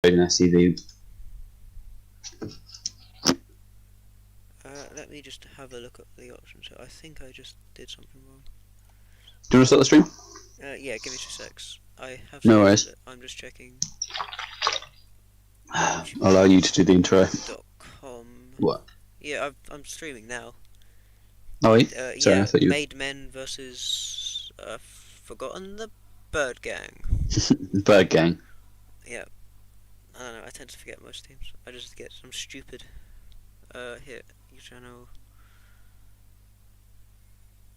an SCV. Let me just have a look at the options. I think I just did something wrong. Do you want to start the stream? Yeah, give me 2 secs. I have No started worries. it. I'm just checking. I'll allow you to do the intro. .com. What? Yeah, I'm streaming now. Oh, wait. Sorry, Yeah, I thought you. Made Men versus Forgotten the Bird Gang. Bird Gang. Yeah, I don't know. I tend to forget most teams. I just get some stupid. Here, you channel.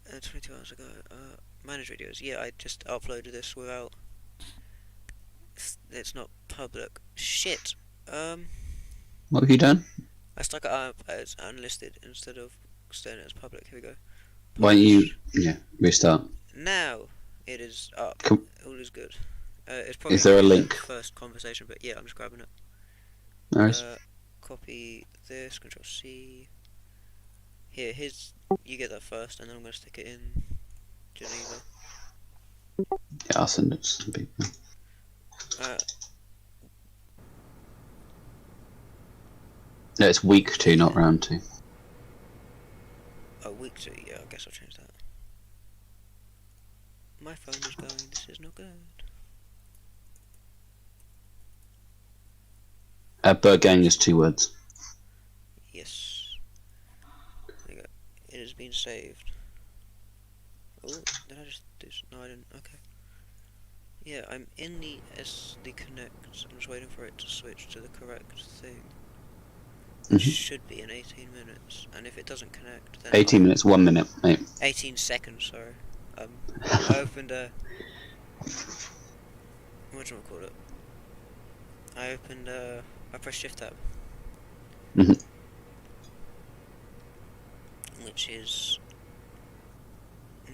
22 hours ago. Manage videos. Yeah, I just uploaded this without. It's not public. Shit. What have you done? I stuck it up as unlisted instead of staying as public. Here we go. Why don't you, restart? Now it is up. Cool. All is good. It's probably Is there a the link? first conversation, but yeah, I'm just grabbing it. Nice. Copy this. Control C. Here, you get that first, and then I'm gonna stick it in Geneva. Yeah, I'll send it to some people. No, it's week 2, not round 2. Oh, week 2. Yeah, I guess I'll change that. My phone is going. This is not good. Bird Gang is 2 words. Yes. There you go. It has been saved. Oh, did I just do? No, I didn't. Okay. Yeah, I'm in the SD Connect. I'm just waiting for it to switch to the correct thing. It should be in 18 minutes, and if it doesn't connect, then 18 minutes, 1 minute, mate. 18 seconds. Sorry. I opened a. What do I call it? I opened a. I pressed Shift Tab. Which is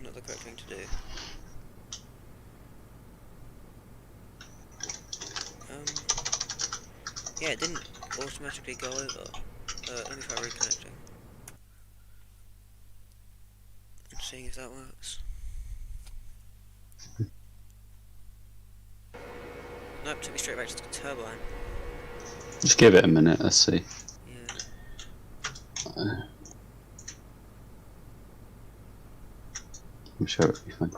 not the correct thing to do. Yeah, it didn't automatically go over. Let me try reconnecting. And seeing if that works. Nope, took me straight back to the turbine. Just give it a minute, let's see. Yeah. I'm sure it'll be fine.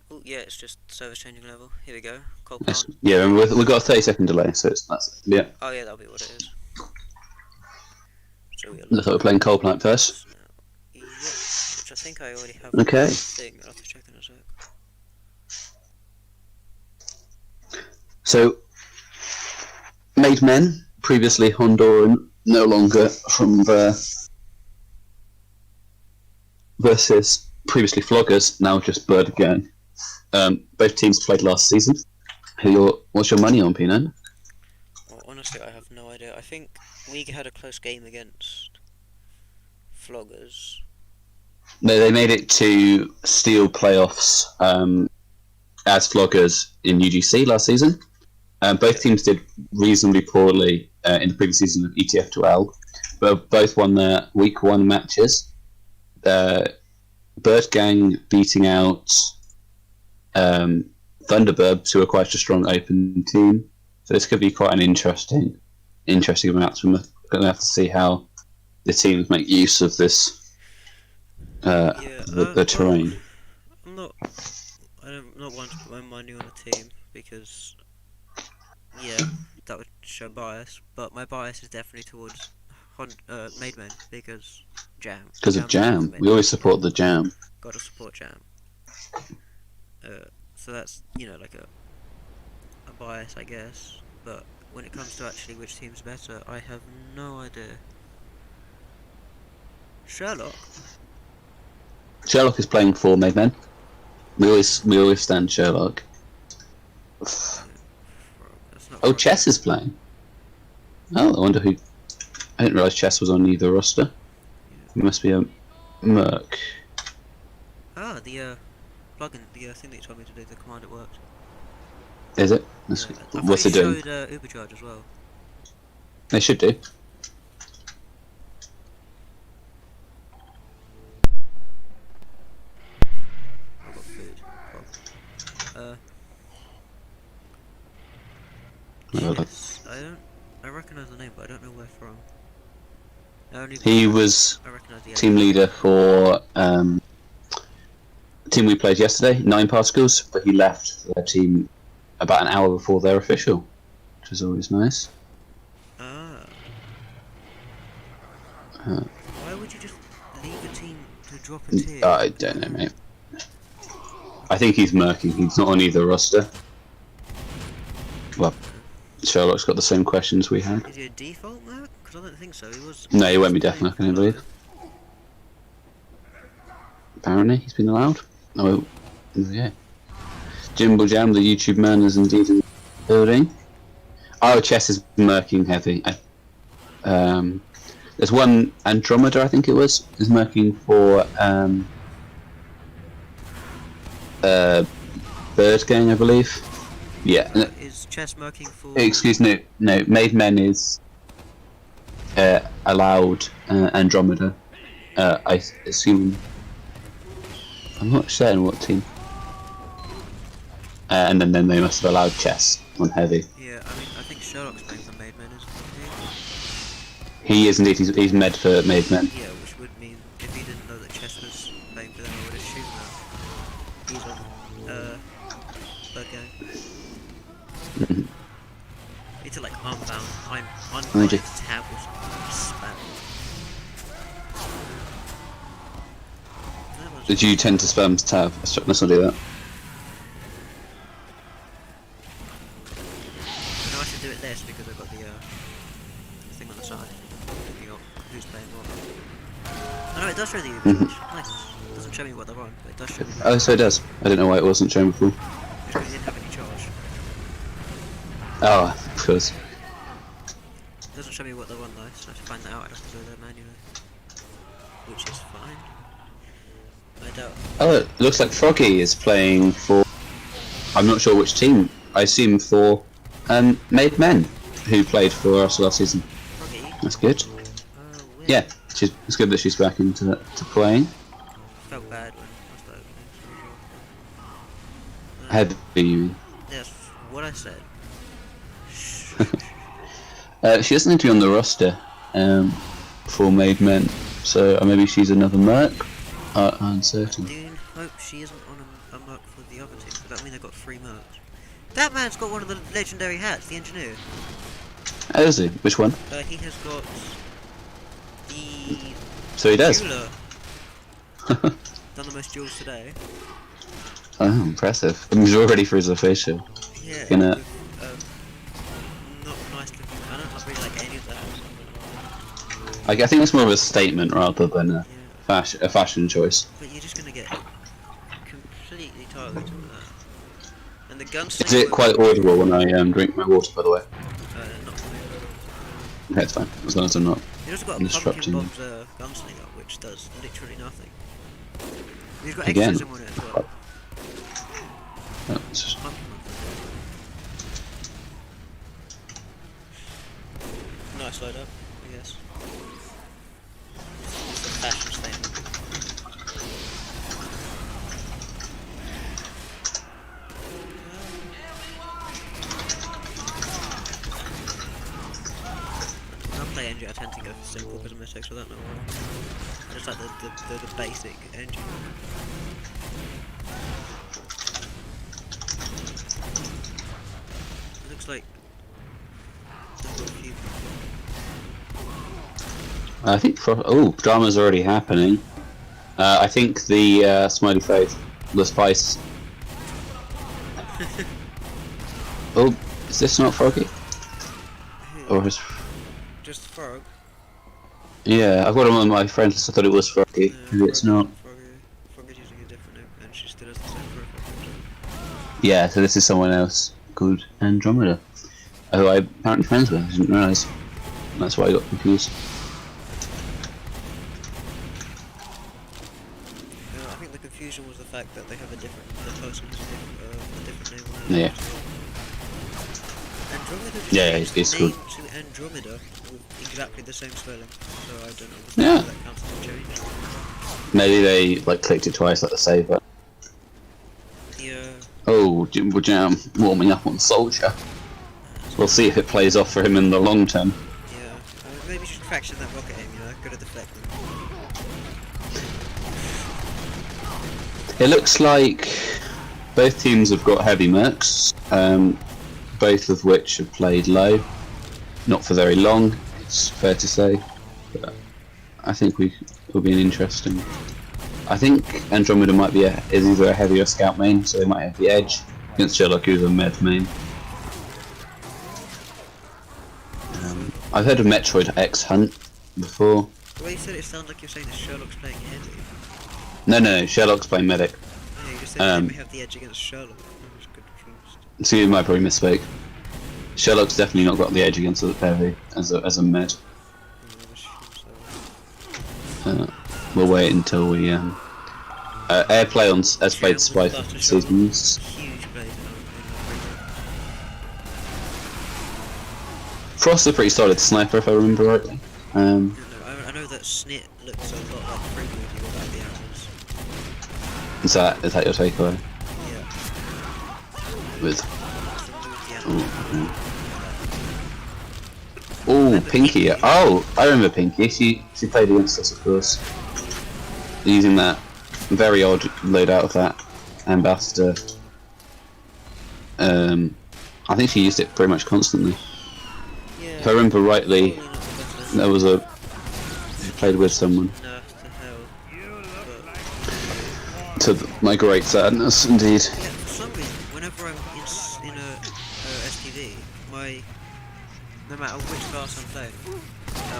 Oh yeah, it's just service changing level. Here we go. Coal plant. Yeah, and we've got a 30-second delay, so that's yeah. Oh yeah, that'll be what it is. So I thought we were playing Coal Plant first. Yeah, which I think I already have. Okay. Thing. I'll have to check in a sec. So, Made Men, previously Honduran, no longer from versus previously Floggers, now just Bird Gang. Both teams played last season. What's your money on, Peanut? Well, honestly, I have no idea. I think we had a close game against Floggers. No, they made it to Steel playoffs as Floggers in UGC last season. Both teams did reasonably poorly in the previous season of ETF2L, but both won their week 1 matches. Bird Gang beating out Thunderburbs, who are quite a strong open team. So this could be quite an interesting match. We're going to have to see how the teams make use of this the terrain. I'm not one to put my money on a team because that would show bias. But my bias is definitely towards Made Men because Jam. Because of Jam, we always support the Jam. Gotta support Jam. So that's like a bias, I guess. But when it comes to actually which team's better, I have no idea. Sherlock is playing for Made Men. We always stand Sherlock. Oh, Chess is playing. Oh, I wonder who. I didn't realise Chess was on either roster. It must be a Merc. Ah, the plugin, the thing that you told me to do, the command, it worked. Is it? What's it doing? Showed Ubercharge as well. They should do. Chess. I recognise the name, but I don't know where from. He was I recognise the team leader for the team we played yesterday, Nine Particles, but he left their team about an hour before their official, which was always nice. Ah. Uh, Why would you just leave a team to drop a tier? I don't know, mate. I think he's murking. He's not on either roster. Well, Sherlock's got the same questions we had. Is he a default merc? Because I don't think so. He was. No, he won't be deaf merc, I believe. Apparently, he's been allowed. Oh, yeah. Jimble Jam, the YouTube man, is indeed in the building. Oh, Chess is murking heavy. There's one Andromeda, I think it was, is murking for Bird Gang, I believe. Yeah. Is Chess murking for? Excuse me, no. Made Men is allowed Andromeda. I assume. I'm not certain what team. And then they must have allowed Chess on heavy. Yeah, I mean, I think Sherlock's playing for Made Men, isn't he? He is indeed. He's med for Made Men. Yeah, which would mean if he didn't know that Chess was playing for them, I would assume that he's on Bird Gang. It's like Unbound. I'm Unbound tab or spam. Did you tend to spam tab? Let's not do that. No, I should do it less because I've got the thing on the side. Looking up who's playing what. Oh no, it does show the UV. Nice. It doesn't show me what they're on, but it does show me. Oh, so it does. I didn't know why it wasn't showing before. Because we didn't have any charge. Oh, of course. It doesn't show me what they're on though, so to find that out I'd have to go there manually. Which is fine. I doubt. Oh, it looks like Froggy is playing for. I'm not sure which team. I assume for Made Men, who played for us last season. Froggy? That's good. Weird. Yeah, it's good that she's back into playing. Felt bad when I started playing. Heavy, you mean? Yes, what I said. She doesn't need to be on the roster for Made Men, so maybe she's another merc. Uncertain. Dude, hope she isn't on a merc for the other team, because that means they've got 3 mercs. That man's got one of the legendary hats, the engineer. Oh, is he? Which one? He has got the. So he does. Jeweler. Done the most jewels today. Oh, impressive. He's all ready for his official. Yeah. Gonna... With, not nice looking. I don't really like any of that. I think it's more of a statement rather than a fashion choice. But you're just gonna get completely targeted with that. And the gunslinger. Is it quite audible when I drink my water, by the way? Not for me. Okay, it's fine, as long as I'm not. He's also got a Pumpkin Bob's gunslinger, which does literally nothing. He's got Again. extras on it as well. It's just... Nice load up, I guess. It's a fashion statement. When I play engine, I tend to go for simple because of mistakes, so I don't know why. I just like the basic engine. It looks like there's got a few people. I think drama's already happening. I think the smiley face, the spice. Oh, is this not Froggy? Or is... Just Frog? Yeah, I've got one of my friends. I thought it was Froggy. Maybe it's not. Froggy's using a different name, and she still has the same profile. Yeah, so this is someone else called Andromeda, who I'm apparently friends with. I didn't realise. That's why I got confused. I think the confusion was the fact that they have the person has a different name. Yeah. Andromeda just Yeah, changed it's the good. name to Andromeda with exactly the same spelling, so I don't know if Yeah. that counts as a change. Maybe they clicked it twice like the save button. Yeah. Oh, Jimbo Jam warming up on Soldier. That's we'll see if it plays off for him in the long term. Yeah, maybe you should fraction that rocket aim, you know, good at deflecting. It looks like both teams have got heavy mercs, both of which have played low. Not for very long, it's fair to say. But I think will be an interesting. I think Andromeda might be is either a heavy or scout main, so they might have the edge against Sherlock, who's a med main. I've heard of Metroid X Hunt before. The way you said it sounds like you're saying that Sherlock's playing heavy. No, Sherlock's playing medic. Yeah, you just said you have the edge against Sherlock. I was confused. So you might probably misspoke. Sherlock's definitely not got the edge against the heavy as a med. We'll wait until we Airplay has played Spy for seasons. Huge plays Frost's a pretty solid sniper if I remember rightly. I know that Snit looks a lot like Freaky with you without the arrows. Is that your takeaway? Yeah. With oh, Pinky. Oh, I remember Pinky. She played against us, of course. Using that very odd loadout of that ambassador. I think she used it pretty much constantly. Yeah. If I remember rightly, there was she played with someone. To my great sadness, indeed. Yeah, for some reason, whenever I'm in a STV, no matter which class I'm playing,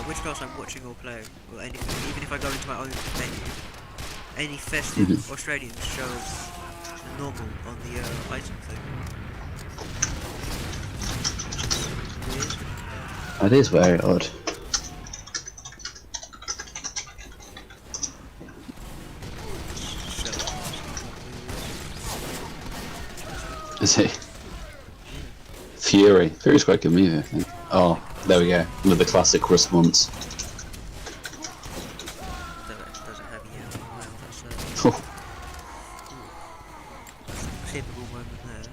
which class I'm watching or playing, or anything, even if I go into my own menu, any festive Australian shows normal on the item thing. Weird. That is very odd. Is he? Fury. Fury's quite a good movie, I think. Oh, there we go. With the classic response. Doesn't have yet. Wow, that's Oh. typical moment there.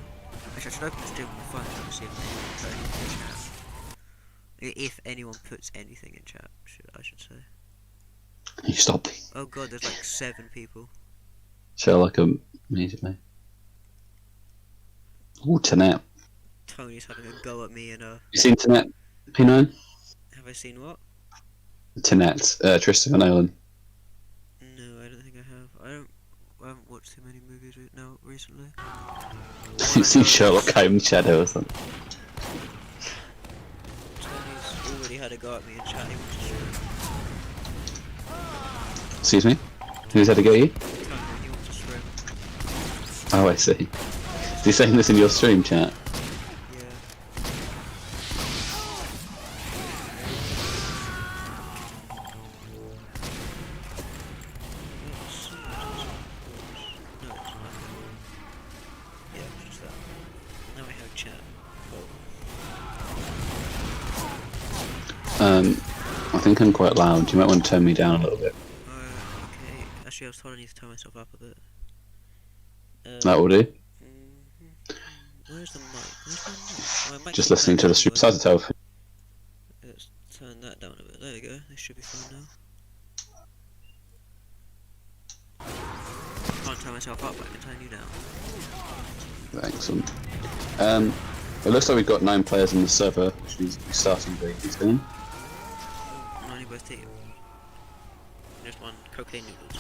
Actually, I should open this deal on my phone to see if anyone put anything in chat. If anyone puts anything in chat, I should say. You stop. Oh god, there's like 7 people. Sherlock immediately. Ooh, Tenet. Tony's having a go at me and You seen Tenet, P9? have I seen what? Tenet, Christopher Nolan. No, I don't think I have. I haven't watched too many movies now recently. You seen Sherlock Holmes Shadow or something? Tony's already had a go at me in chat. He wants to stream. Excuse me? Who's had to get you? Tony, he wants to stream. Oh, I see. Is he saying this in your stream chat? Yeah. Yeah, just that. Now we have chat. I think I'm quite loud. You might want to turn me down a little bit. Okay. Actually, I was told I need to turn myself up a bit. That will do. Where's the mic? Where's my mic? My mic Just is listening to the turned stream. down Start to tell. Let's turn that down a bit. There we go. This should be fine now. Can't turn myself up, but I can turn you down. Excellent. It looks like we've got 9 players on the server, which means we're starting very soon. Only both team. Just one cocaine noodles.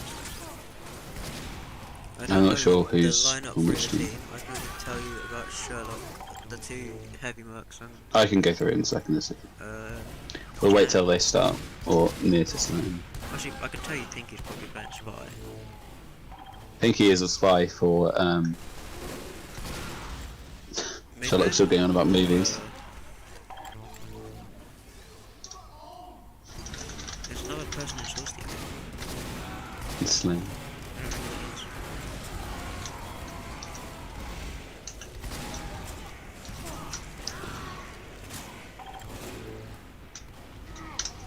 I'm not sure who's the lineup on for which the team. team. I can only tell you about Sherlock, the 2 heavy mercs, and I can go through it in a second. We'll wait till they start, or near to starting. actually, I can tell you Pinky's probably playing Spy. Pinky is a spy for Sherlock's still going on about movies. There's another person in Source Team. It's Slim.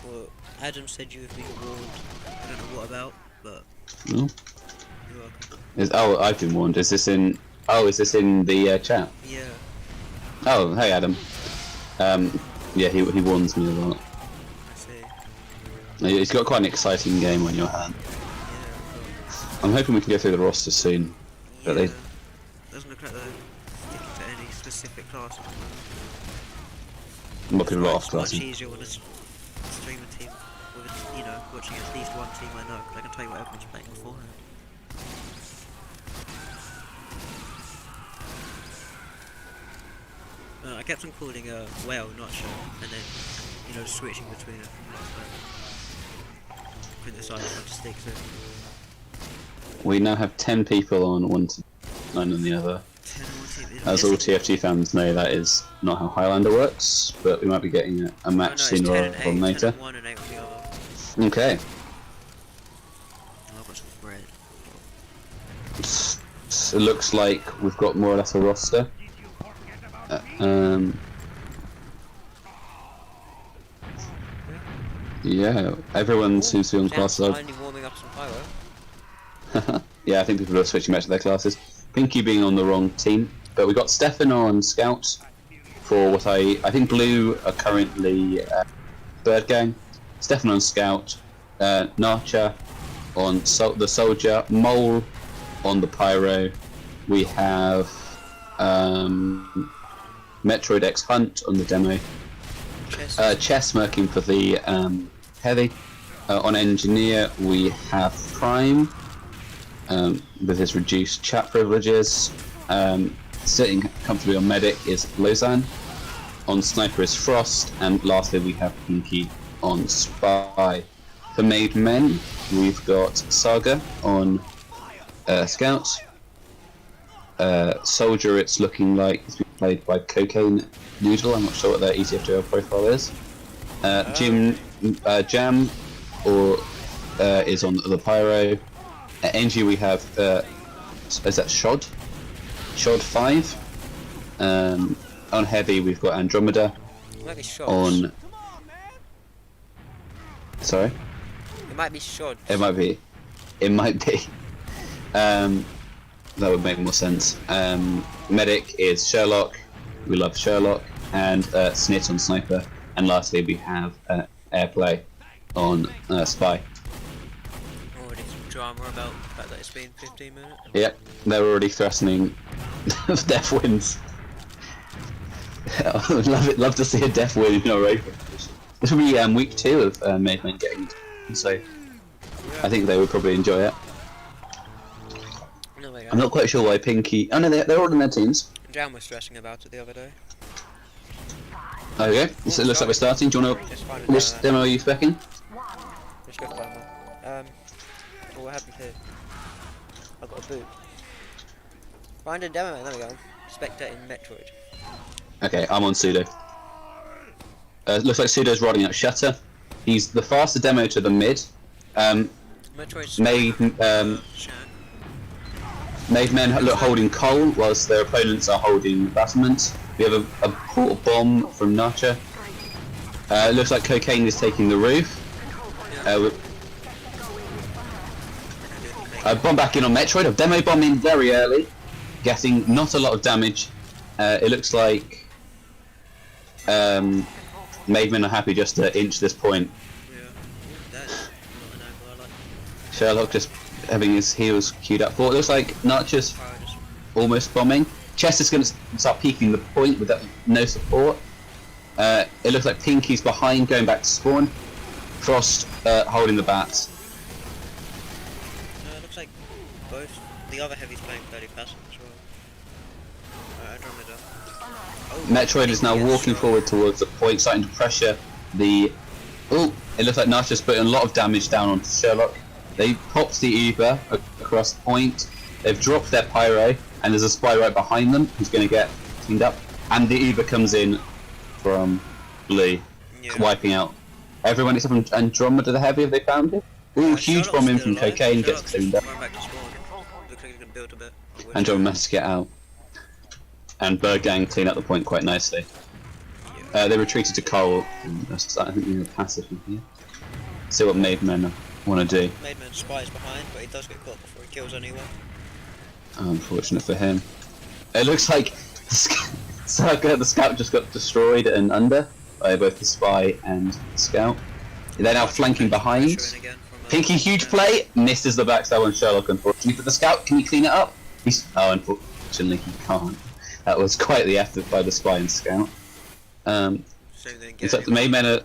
Well, Adam said you have been warned. I don't know what about, but No? you're welcome. Oh, I've been warned. Is this in? Oh, is this in the chat? Yeah. Oh, hey Adam. Yeah, he warns me a lot. I see. He's got quite an exciting game on your hand. Yeah, I'm hoping we can go through the roster soon. But they... doesn't look like they're sticking to any specific class. What people are off It's much classing. easier when it's stream a team with, you know, watching at least one team I know, because I can tell you what everyone's playing beforehand. I kept on calling Whale not sure, and then, you know, switching between it. Couldn't decide what to stick to. We now have 10 people on one team, 9 on the other. 10 more team. As all TFT fans know, that is not how Highlander works, but we might be getting a match sooner rather than later. 10 on one and 8 on the other. Okay. Oh, I've got some bread. It looks like we've got more or less a roster. Yeah, everyone seems to be on class of. Finally warming up some pyro. Yeah, I think people are switching back to their classes. Pinky being on the wrong team, but we got Stefano on Scout for what I think Blue are currently Bird Gang. Stefano on Scout, Narcha on the Soldier, Mole on the Pyro. We have Metroid X Hunt on the demo. Chess Merkin for the Heavy. On Engineer we have Prime with his reduced chat privileges. Sitting comfortably on Medic is Lausanne. On Sniper is Frost, and lastly we have Pinky on Spy. For Made Men we've got Saga on Scout. Soldier, it's looking like it's been played by Cocaine Noodle. I'm not sure what their ETFJL profile is. Jam is on the Pyro. At NG we have is that Shod 5. On Heavy we've got Andromeda. It might be Shods. On sorry? It might be Shods. It might be. That would make more sense. Medic is Sherlock. We love Sherlock. And Snit on Sniper. And lastly we have Airplay on Spy. Already some drama about the fact that it's been 15 minutes. Yep, they're already threatening death wins. Love to see a death win in our raid. This will be week 2 of Made Men getting it, so I think they would probably enjoy it. No, I'm not quite sure why Pinky... Oh no, they're all in their teams. Jam was stressing about it the other day. Okay, so it looks like we're starting. Do you want to... Which demo are you specking? Let's go for that one. Oh, what happened here? I've got a boot. Find a demo, there we go. Spectating Metroid. Okay, I'm on Pseudo. Looks like Pseudo's riding out Shutter. He's the faster demo to the mid. Metroid's Made Men holding Cole, whilst their opponents are holding Battlement. We have a portal bomb from Nacha. Looks like Cocaine is taking the roof. Bomb back in on Metroid. A demo bomb in very early, getting not a lot of damage. It looks like Made Men are happy just to inch this point. Yeah, that's not an angle I like. Sherlock just having his heels queued up for. It looks like Nacha's almost bombing. Chess is going to start peeking the point with no support. It looks like Pinky's behind, going back to spawn. Frost holding the bats. It looks like both the other Heavy's playing fairly passive as well. Andromeda. Oh, Metroid is now walking forward towards the point, starting to pressure the... Oh, it looks like Nacha's putting a lot of damage down onto Sherlock. They popped the Uber across the point. They've dropped their Pyro, and there's a Spy right behind them who's going to get cleaned up. And the Uber comes in from Blue, wiping out everyone except from Andromeda the Heavy. Have they found him? Ooh, huge bomb in from Cocaine, gets cleaned up. Back to spawn. Looks like he can build a bit. Andromeda managed to get out. And Bird Gang clean up the point quite nicely. They retreated to Cole. I think they're passive in here. See what Made Men want to do. Made Man spies behind, but he does get caught before he kills anyone. Unfortunate for him. It looks like So the scout just got destroyed and under by both the spy and the scout. They're now flanking behind. Pinky, huge play, misses the backstab on Sherlock, unfortunately. But the scout, can he clean it up? Oh, unfortunately he can't. That was quite the effort by the spy and scout. It's like the Made Men are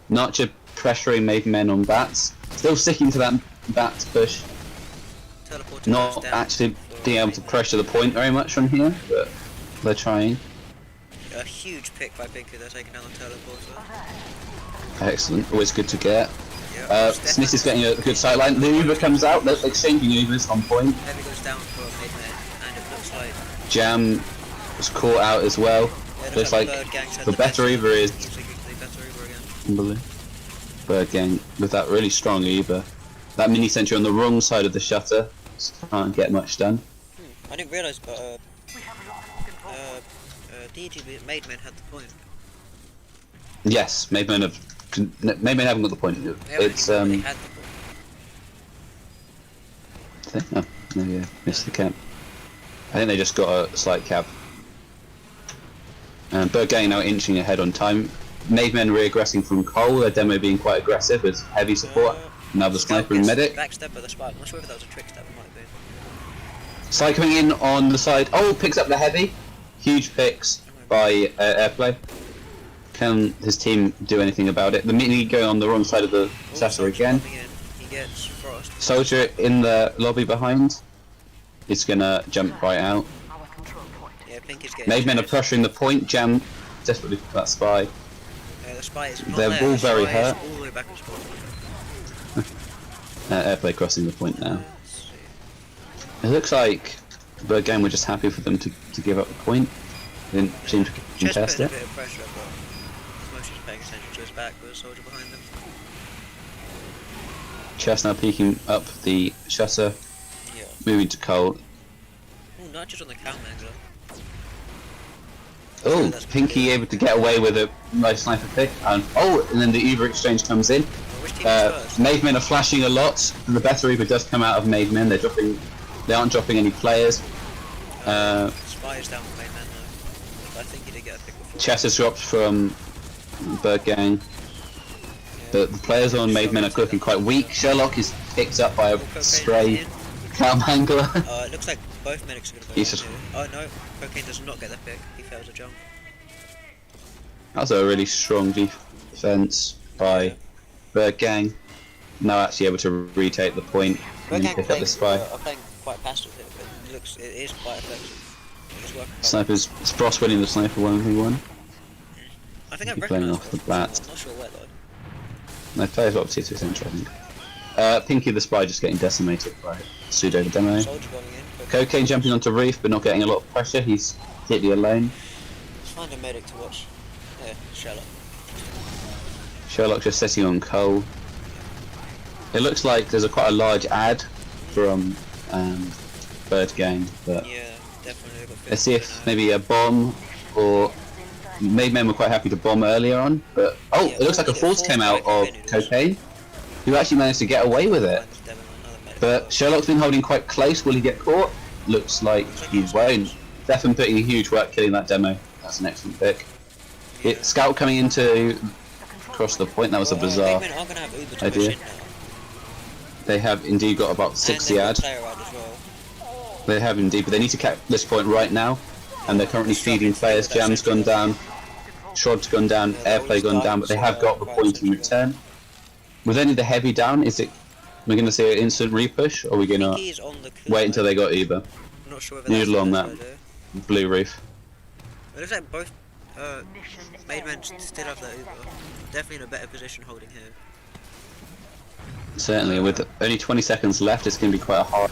Notcher pressuring Made Men on bats. Still sticking to that bats push. Not actually being able to pressure the point very much from here, but they're trying. A huge pick by Pinky, they're taking down the teleporter. Excellent, always good to get. Yep, Smith is getting a good sideline. The Uber comes out, they're exchanging Ubers on point. Heavy goes down for Made Men, and it looks like Jam was caught out as well. Looks like the better Uber is. Bird Gang with that really strong Uber. That mini sentry on the wrong side of the shutter. Can't get much done. I didn't realise, but DGB Made Men had the point. Yes, Made Men haven't got the point. It's had the point. Maybe I missed the cap. I think they just got a slight cap. Bird Gang now inching ahead on time. Made Men re-aggressing from Cole, their demo being quite aggressive with heavy support. Now the sniper and medic. Backstep by the spy. I'm not sure if that was a trick step, it might have been. Side coming in on the side. Oh, picks up the heavy. Huge picks by Airplay. Can his team do anything about it? The mini going on the wrong side of the shutter again. He gets Frost. Soldier in the lobby behind. He's gonna jump right out. Yeah, Pinky's getting. Made Men are pressuring the point. Jam desperately for that spy. The spy is not They're there. all very hurt. All the way back on spot. Airplay crossing the point now. It looks like Bird Gang were just happy for them to give up the point. They didn't seem to contest it. A bit of pressure, but most just paying attention to his back with a soldier behind them. Chess now peeking up the shutter. Yeah. Moving to Cole. Oh, not just on the cam angler. Oh, Pinky able to get away with a nice sniper pick. And then the Uber exchange comes in. Which team is first? Made Men are flashing a lot. The better Uber does come out of Made Men. They aren't dropping any players. Spy is down for Made Men though. But I think he did get a pick before. Chess has dropped from Bird Gang. The players on Made Men are looking quite weak. Sherlock is picked up by a stray cam angler. It looks like both medics are going to go down here. Oh no, Cocaine does not get the pick. He fails a jump. That was a really strong defense by Bird Gang. Now actually able to retake the point and pick up the spy. Are playing quite passive here, but it is quite effective. It's working quite Snipers, Spross winning the sniper 1v1. I think I've playing recognised off the it. bat. I'm not sure where though. No, players up to 2 central, I think. Pinky the spy just getting decimated by Pseudo the demo. Soldier going in. Cocaine jumping onto Reef but not getting a lot of pressure. He's completely alone. Let's find a medic to watch. Yeah, Sherlock. Sherlock just sitting on Cole. It looks like there's quite a large ad from Bird Gang, but Yeah, definitely. let's see if maybe a bomb or Made Men were quite happy to bomb earlier on, but it looks like a force came out of Cocaine, who actually managed to get away with it. But Sherlock's been holding quite close. Will he get caught? Looks like he won't. Stefan putting in huge work killing that demo. That's an excellent pick. Scout coming into across the point. That was a bizarre idea. They have indeed got about 60 ad. They have indeed, but they need to cap this point right now. And they're currently feeding players. Jam's gone down, Shrod's gone down, Airplay gone down, but they have got the point in return. With only the heavy down, we're going to see an instant repush, or are we going to wait until they got Uber? I'm not sure if Noodle on that blue roof. It looks like both Made Men still have their Uber. Definitely in a better position holding here. Certainly, with only 20 seconds left, it's going to be quite a hard.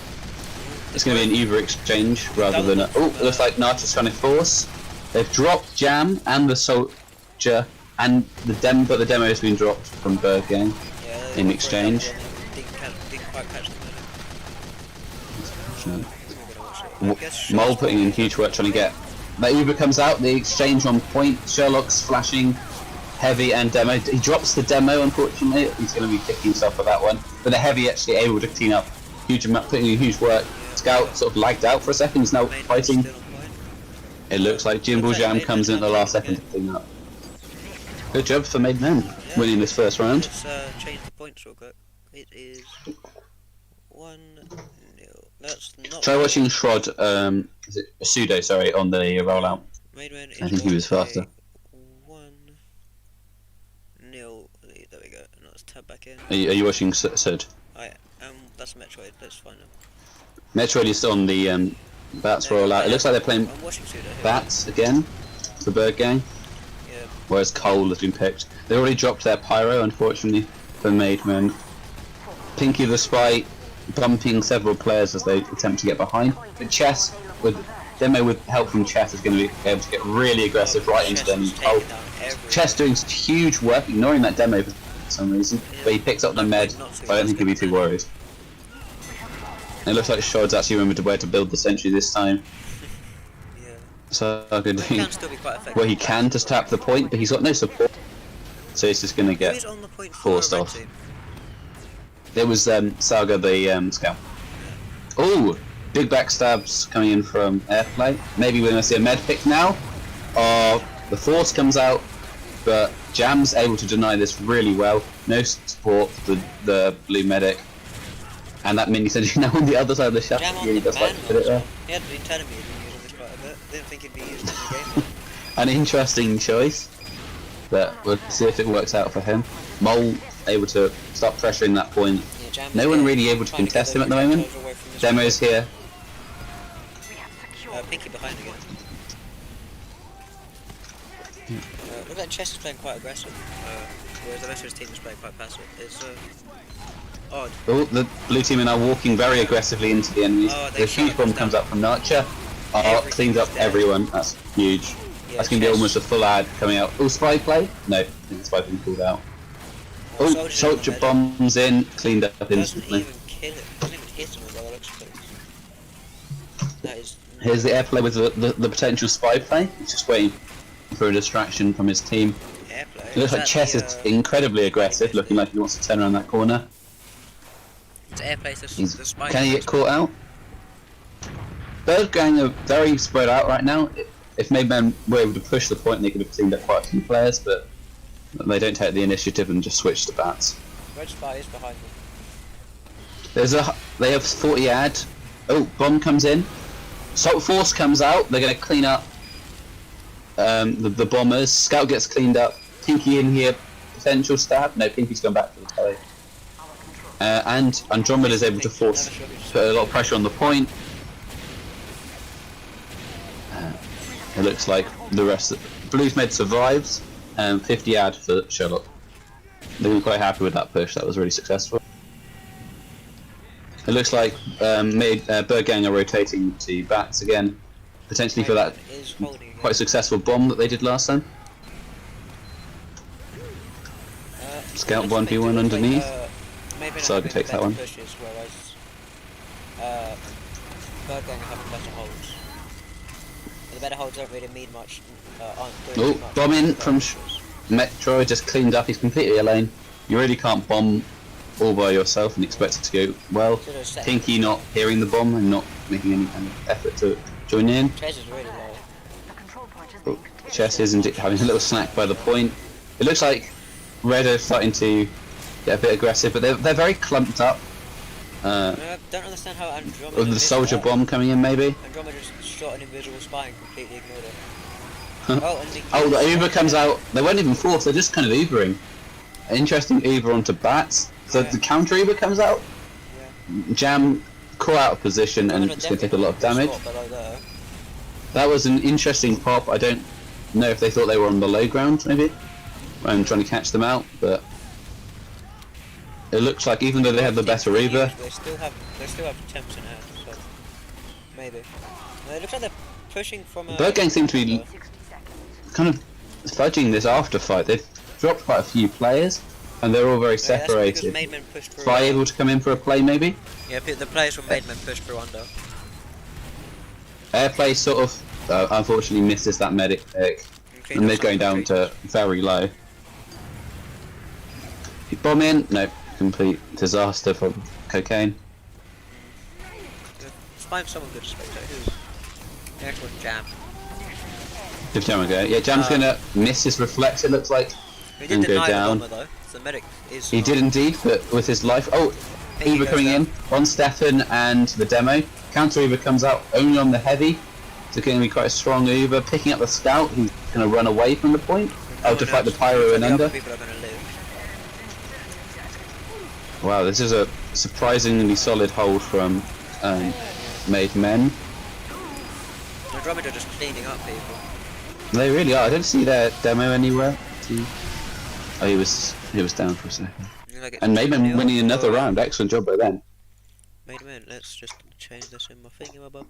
It's going to be an Uber exchange rather than a. Oh, it looks like Nartra's trying to force. They've dropped Jam and the Soldier and the demo, but the demo has been dropped from Bird Gang in exchange. Mole putting in huge work trying to get. That Uber comes out, the exchange on point. Sherlock's flashing heavy and demo. He drops the demo, unfortunately. He's going to be kicking himself for that one. But the heavy actually able to clean up huge amount, putting in huge work. Scout sort of lagged out for a second. He's now fighting. It looks like Jimbo Looks like Jam Made comes in Man at the last might second take to clean up. Good job for Made Men, Yeah. winning this first round. Let's change the points real quick. It is 1-0. That's not. Try watching Shrod, is it Pseudo, sorry, on the rollout. Made Man is I think he was faster. 1-0 lead. There we go. And let's tab back in. Are you watching Sud? That's Metroid. Let's find him. Metroid is on the Bats rollout. It looks like they're playing I'm watching Pseudo here. Bats again for Bird Gang, Yeah. whereas Cole has been picked. They already dropped their Pyro, unfortunately, for Made Men. Pinky the Spy bumping several players as they attempt to get behind. But Chess, with Demo with help from Chess, is going to be able to get really aggressive right into them. Chess doing huge work, ignoring that Demo for some reason, but he picks up the med. I don't think he'll be too worried. It looks like Shod's actually remembered where to build the sentry this time. Yeah. So good But he doing can still be quite effective. where he can just tap the point, but he's got no support, so he's just going to Who get is on the point for forced red off. team? There was Saga the scout. Oh, big backstabs coming in from Airplay. Maybe we're going to see a med pick now. The Force comes out, but Jam's able to deny this really well. No support for the blue medic. And that mini sentry now on the other side of the shaft. Jam on Really the does like man to put it there. He had been telling me he'd been using this quite a bit. Didn't think he'd be using it in the game. An interesting choice, but we'll see if it works out for him. Mole able to stop pressuring that point. Yeah, Jam No one really able to trying contest get him at the those moment. controls away from this Demo's here. Pinky behind again. Look like Chess is playing quite aggressive, whereas the rest of his team is playing quite passive. It's odd. Oh, the blue team are now walking very aggressively into the enemies. Oh, they The huge shot bomb us comes down. up from Nurture. Everything's Cleans up dead. everyone. That's huge. Yeah, That's going to be Chess- almost a full ad coming out. Oh, spy play? No, I think the spy being pulled out. Oh, Soldier's on the Soldier med. bombs in, cleaned up Doesn't instantly. even kill it. Doesn't even hit him as well. That looks close. That is. Here's the airplay with the potential spy play. He's just waiting for a distraction from his team. Airplay. It looks like Chess is incredibly aggressive, looking like he wants to turn around that corner. It's airplay. The spy. Can he get caught out? Bird Gang are very spread out right now. If Made Men were able to push the point, they could have cleaned up quite a few players, but they don't take the initiative and just switch to bats. Red spy is behind them. They have 40 ad. Oh, bomb comes in. Salt Force comes out. They're going to clean up the bombers. Scout gets cleaned up. Pinky in here. Potential stab. No, Pinky's gone back to the telly. And Andromeda is able to put a lot of pressure on the point. It looks like the rest of Blues Med survives. 50 ad for Sherlock. They were quite happy with that push. That was really successful. It looks like Bird Gang are rotating to bats again, potentially for that Is holding again. quite successful bomb that they did last time. Scout 1v1 underneath. Saga takes that one. Pushes, whereas Bird Gang are having better holds. And the better holds don't really mean much. Aren't doing Oh, too much. bomb in from Metro, just cleaned up. He's completely alone. You really can't bomb all by yourself and expect it to go well. Should have set- Pinky not hearing the bomb and not making any kind of effort to join in. Chase is really low. Oh, Chess is indeed having a little snack by the point. It looks like Red are starting to get a bit aggressive, but they're very clumped up. I don't understand how Andromeda. With the did soldier that. bomb coming in, maybe. Andromeda just shot an invisible spy and completely ignored it. Oh, the Uber comes out. They weren't even forced. They're just kind of Ubering. Interesting Uber onto bats. So Yeah. the counter Uber comes out. Yeah. Jam caught out of position and Andromeda it's going to take a lot of definitely damage. got below there. That was an interesting pop. I don't know if they thought they were on the low ground, maybe. I'm trying to catch them out, but it looks like even though they have the better Uber, They still have attempts in hand, so maybe. It looks like they're pushing from a. Bird Gang seem to be kind of fudging this after fight. They've dropped quite a few players, and they're all very separated. Made Men pushed through. Spy able to come in for a play, maybe. Yeah, the players from Made Men pushed through under. Airplay sort of, unfortunately, misses that medic pick, and they're going down to very low. Bomb in, no, complete disaster from Cocaine. Let's find someone good to spectate. Who? The next one, Jam. Give Jam a go. Yeah, Jam's gonna miss his reflect, it looks like. He did And go deny the down. bomber though. So the medic is. He did indeed, but with his life. Oh, He Uber goes coming down. in on Stefan and the demo. Counter Uber comes out only on the heavy. So going to be quite a strong Uber. Picking up the scout, he's going to run away from the point. Oh, to fight the pyro and The under. other people are going to live. Wow, this is a surprisingly solid hold from Made Men. Andromeda just cleaning up people. They really are. I don't see their demo anywhere. Oh, he was down for a second. Like And Made Men winning another round. round. Excellent job by them. Made men. Let's just change this in my thingamabob.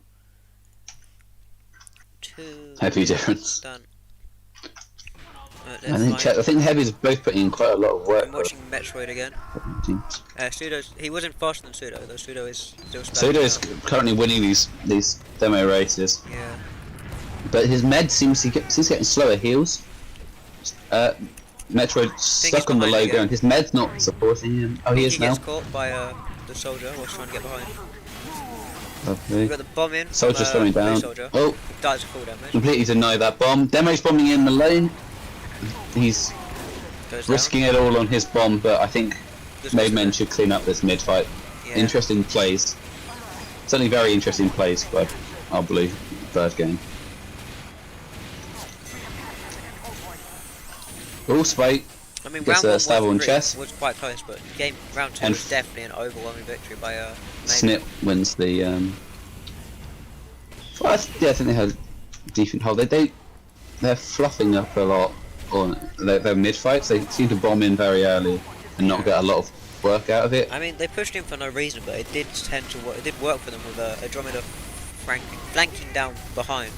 2. Heavy difference. Done. I think the heavies are both putting in quite a lot of work. I'm watching Metroid again. Pseudo's. He wasn't faster than Pseudo, though Pseudo is still Pseudo is currently winning these demo races, Yeah. but his med seems getting slower heals. Metroid stuck on the behind low again. ground. His med's not supporting him. Oh, he is He now. gets caught by the soldier while trying to get behind. Lovely. We've got the bomb in. Soldier's from, coming blue down. Soldier. Oh, Dies of full damage. completely deny that bomb. Demo's bombing in the lane. He's Goes risking it all on his bomb, but I think down. Made Men should clean up this mid fight. Yeah. Interesting plays. Certainly very interesting plays by our blue third game. Oh, Spike. I mean, Gets round a 1 stab on was, chest. was quite close, but round 2 And was definitely an overwhelming victory by Made Snip wins the. Well, I think they had a decent hold. They're fluffing up a lot on their mid fights. They seem to bomb in very early and not get a lot of work out of it. I mean, they pushed him for no reason, but it did tend to work. It did work for them with Andromeda flanking down behind.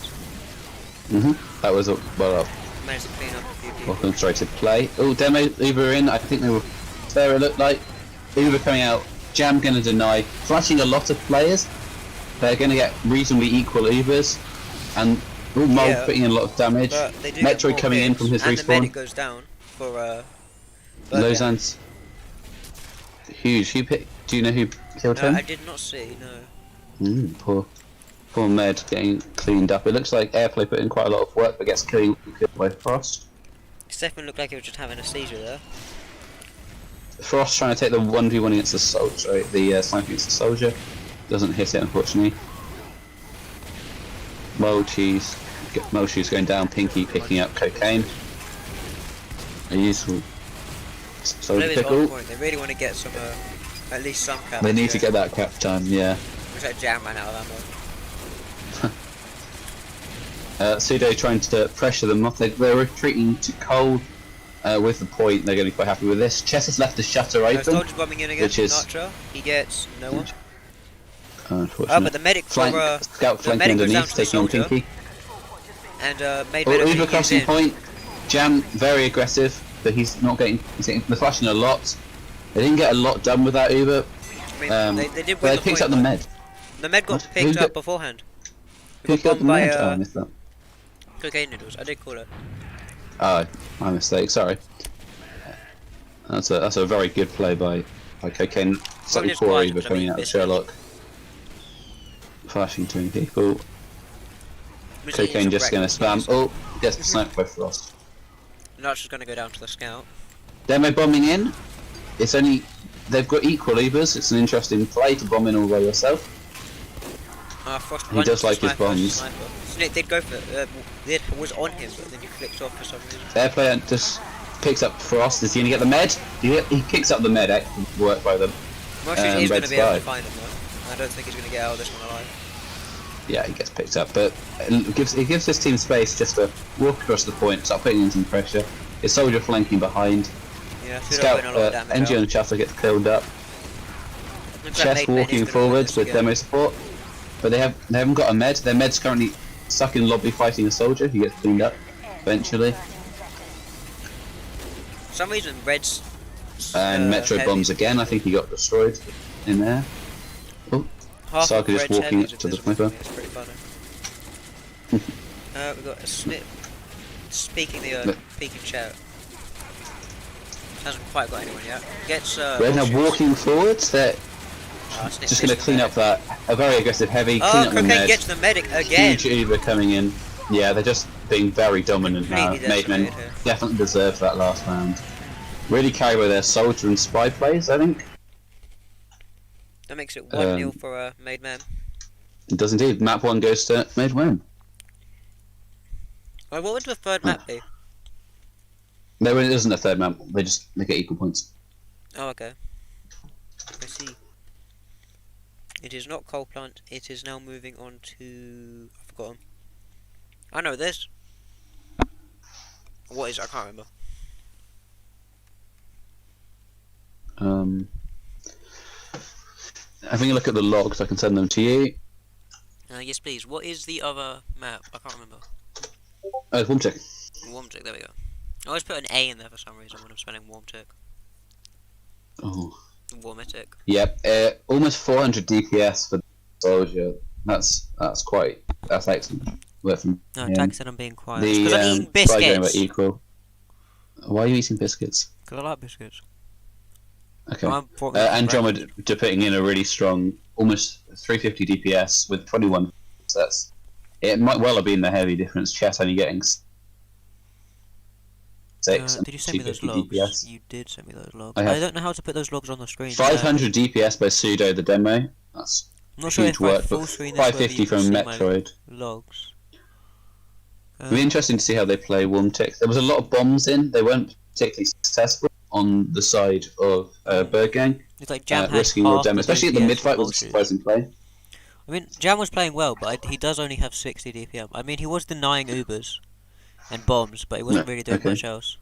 That was well up. Managed to clean up a few people. Well constructed play. Oh, demo Uber in. I think they were there. It looked like Uber coming out. Jam gonna deny. Flashing a lot of players. They're gonna get reasonably equal Ubers, and Mold Yeah, putting in a lot of damage. But they do get Metroid more coming in hits, from his and the respawn. medic goes down for Lausanne's huge. Do you know who killed No, him? I did not see. No. Poor Med getting cleaned up. It looks like Airplay put in quite a lot of work, but gets killed by Frost. Stefan looked like he was just having a seizure there. Frost trying to take the 1v1 against the soldier, the sniper against the soldier. Doesn't hit it, unfortunately. Mochi's going down. Pinky picking up cocaine. A useful soldier Maybe it's on pickle. point. They really want to get some, at least some cap. They need to get that cap time, yeah. Looks like Jam ran out of ammo. Pseudo trying to pressure them off. They're retreating to cold with the point. They're going to be quite happy with this. Chess has left the shutter open. Soldier's bombing in again. which is- Nacho. He gets no one. Unfortunately. Oh, but the medic Flank, for scout the flanking medic goes down underneath, to the taking on soldier. Pinky. and made Oh, better Uber being crossing used in. point. Jam very aggressive, but he's not getting. They're flashing a lot. They didn't get a lot done with that Uber. I mean, they did But win they the picked point, up the though. med. The med got What? Who picked got- up beforehand. Who Got killed the bombed by med? Oh, I missed that. cocaine noodles. I did call it. Oh, my mistake. Sorry. That's a very good play by Cocaine. Slightly just poor quiet, Uber but I coming mean, out of it's- Sherlock. Flashing between people. Which is Cocaine just correct. going to spam. Oh, gets sniped by Frost. Nacho's going to go down to the scout. Demo bombing in. It's only they've got equal Ubers. It's an interesting play to bomb in all by yourself. Frost He runs does to like his sniper, bombs. sniper. Snake did go for it. It was on him, but then he flicked off for some reason. Airplayer just picks up Frost. Is he going to get the med? He picks up the med. Excellent work by them. Mostly he's going Red to be able to Sky. find him though. I don't think he's going to get out of this one alive. Yeah, he gets picked up, but it gives his team space just to walk across the point, start putting in some pressure. His soldier flanking behind. Yeah, Scout, a lot of damage. NG and Chatter gets killed up. Looks like Chess Made Men is walking gonna win forwards this with again. demo support, but they haven't got a med. Their med's currently stuck in lobby fighting a soldier. He gets cleaned up eventually. For some reason, Red's And Metro heavy- bombs again. I think he got destroyed in there. Oh, half Saga of just Red's walking heavies up to the are visible. sniper. It's pretty funny. We've got a snip. Speaking the Look. peeking chat. Hasn't quite got anyone yet. Gets They're now horseshoes. walking forwards. They're Snip just going to missing clean the up that a very aggressive heavy. medic. Clean Oh, up the Cocaine med. gets the medic again. Huge Uber coming in. Yeah, being very dominant now. Completely Maidmen decimated here. definitely deserved that last round. Really carried by their soldier and spy plays, I think. That makes it 1-0 for Made Man. It does indeed. Map 1 goes to Maidmen. What would the third map be? There isn't a third map. They get equal points. Oh, okay. I see. It is not coal plant. It is now moving on to... I've forgotten. I know this. What is it? I can't remember. Having a look at the logs, I can send them to you. Yes, please. What is the other map? I can't remember. Oh, it's Warmtick. Warmtick, there we go. I always put an A in there for some reason when I'm spelling Warmtick. Oh. Warmitic. Yep, almost 400 DPS for the soldier. That's excellent. Work from No, him. Tag said I'm being quiet. The Because I'm eating spy game biscuits. were equal. Why are you eating biscuits? Because I like biscuits. Okay. I'm Andromeda putting in a really strong, almost 350 DPS with 21 sets. It might well have been the heavy difference. Chet only getting 6. Did you send me those 250 logs? DPS. You did send me those logs. I have. I don't know how to put those logs on the screen. 500 DPS by Pseudo the demo. That's I'm not sure huge if I work. full But screen this whether 550 you can from see my Metroid. logs. It'll be interesting to see how they play Warmtick. There was a lot of bombs in. They weren't particularly successful on the side of Bird Gang. It's like Jam had risking more half damage, the especially at the DPS mid fight was a with surprising play. I mean, Jam was playing well, but he does only have 60 DPM. I mean, he was denying Ubers and bombs, but he wasn't really doing much else.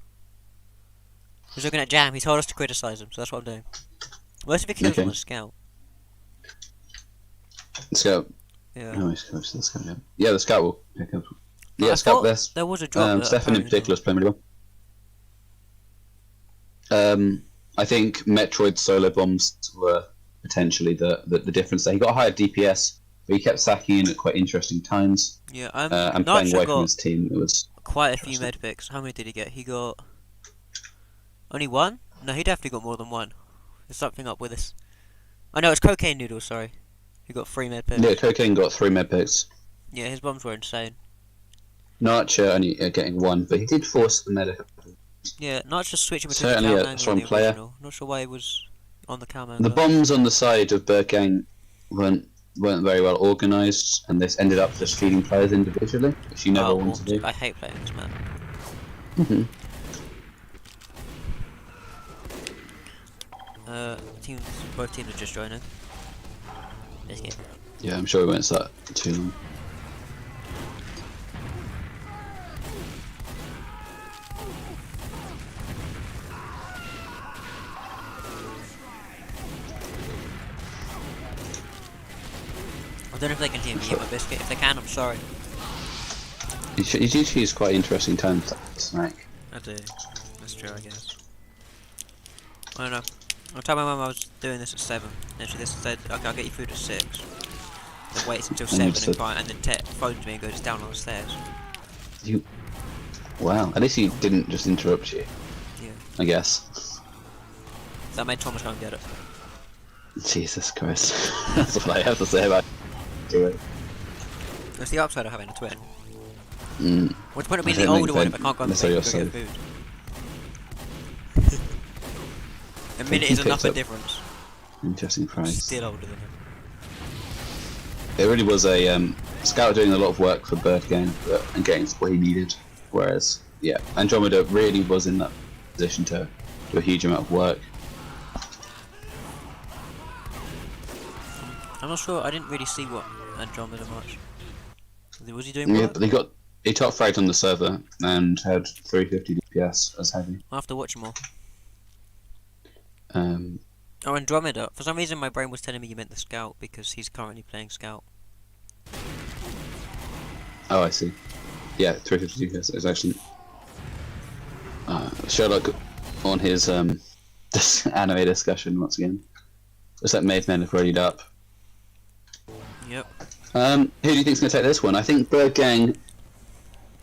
I was looking at Jam, he told us to criticise him, so that's what I'm doing. Most of the kills were on Scout. Scout. Yeah. Oh, the Scout, yeah. Yeah, the Scout will pick up. But Yeah, I Scout thought this. there was a drop. Stefan in particular is playing really well. I think Metroid solo bombs were potentially the difference there. He got a higher DPS, but he kept sacking in at quite interesting times. Yeah, and playing away from his team. It was quite a few med picks. How many did he get? He got only one? No, he definitely got more than one. There's something up with this. Oh no, it's Cocaine Noodle, sorry. He got 3 med picks. Yeah, Cocaine got 3 med picks. Yeah, his bombs were insane. Narcher only getting 1, but he did force the medic. Yeah, not just switching between Certainly the a cam strong and the player. original. Not sure why he was on the cam angle. The bombs on the side of Bird Gang weren't very well organised, and this ended up just feeding players individually, which you never want to do. I hate playing this man. Both teams are just joining. Let's get. Yeah, I'm sure we won't start too long. I don't know if they can hear me eat my biscuit. If they can, I'm sorry. You do choose quite interesting times to snack. I do. That's true, I guess. I don't know. I'll tell my mum I was doing this at 7. And she just said, okay, I'll get you food at 6. Then waits until 7 and then phones me and goes down on the stairs. Wow, at least he didn't just interrupt you. Yeah. I guess. That made Thomas go and get it. Jesus Christ. That's what I have to say about it. That's the upside of having a twin. Mm. What's the point of being the older one if I can't go and necessarily get food? A minute is enough a difference. Interesting price. Still older than him. It really was a Scout doing a lot of work for Bird Gang and getting what he needed. Whereas, yeah, Andromeda really was in that position to do a huge amount of work. I'm not sure. I didn't really see what Andromeda much. Was he doing work? Yeah, but he top fragged on the server and had 350 DPS as heavy. I'll have to watch more. Oh, Andromeda. For some reason my brain was telling me you meant the Scout because he's currently playing Scout. Oh, I see. Yeah, 350 DPS is actually... Sherlock on his this anime discussion once again. Looks like Maidmen have readied up. Yep. Who do you think's going to take this one? I think Bird Gang,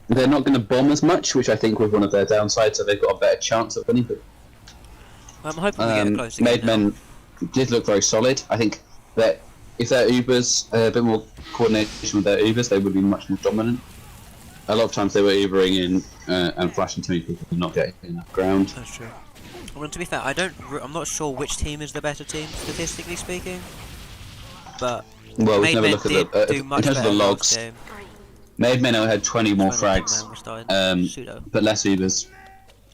they're not going to bomb as much, which I think was one of their downsides, so they've got a better chance of winning. But I'm hoping we get close again. Maidmen did look very solid. I think that if their Ubers, a bit more coordination with their Ubers, they would be much more dominant. a lot of times they were Ubering in and flashing too many people and not getting enough ground. That's true. Well, to be fair, I'm not sure which team is the better team, statistically speaking. But Well, we can have a Maidmen look at did the do much in terms of the better logs. last game. Maidmen had 20 more 20 frags, men were starting. Pseudo. but less Ubers.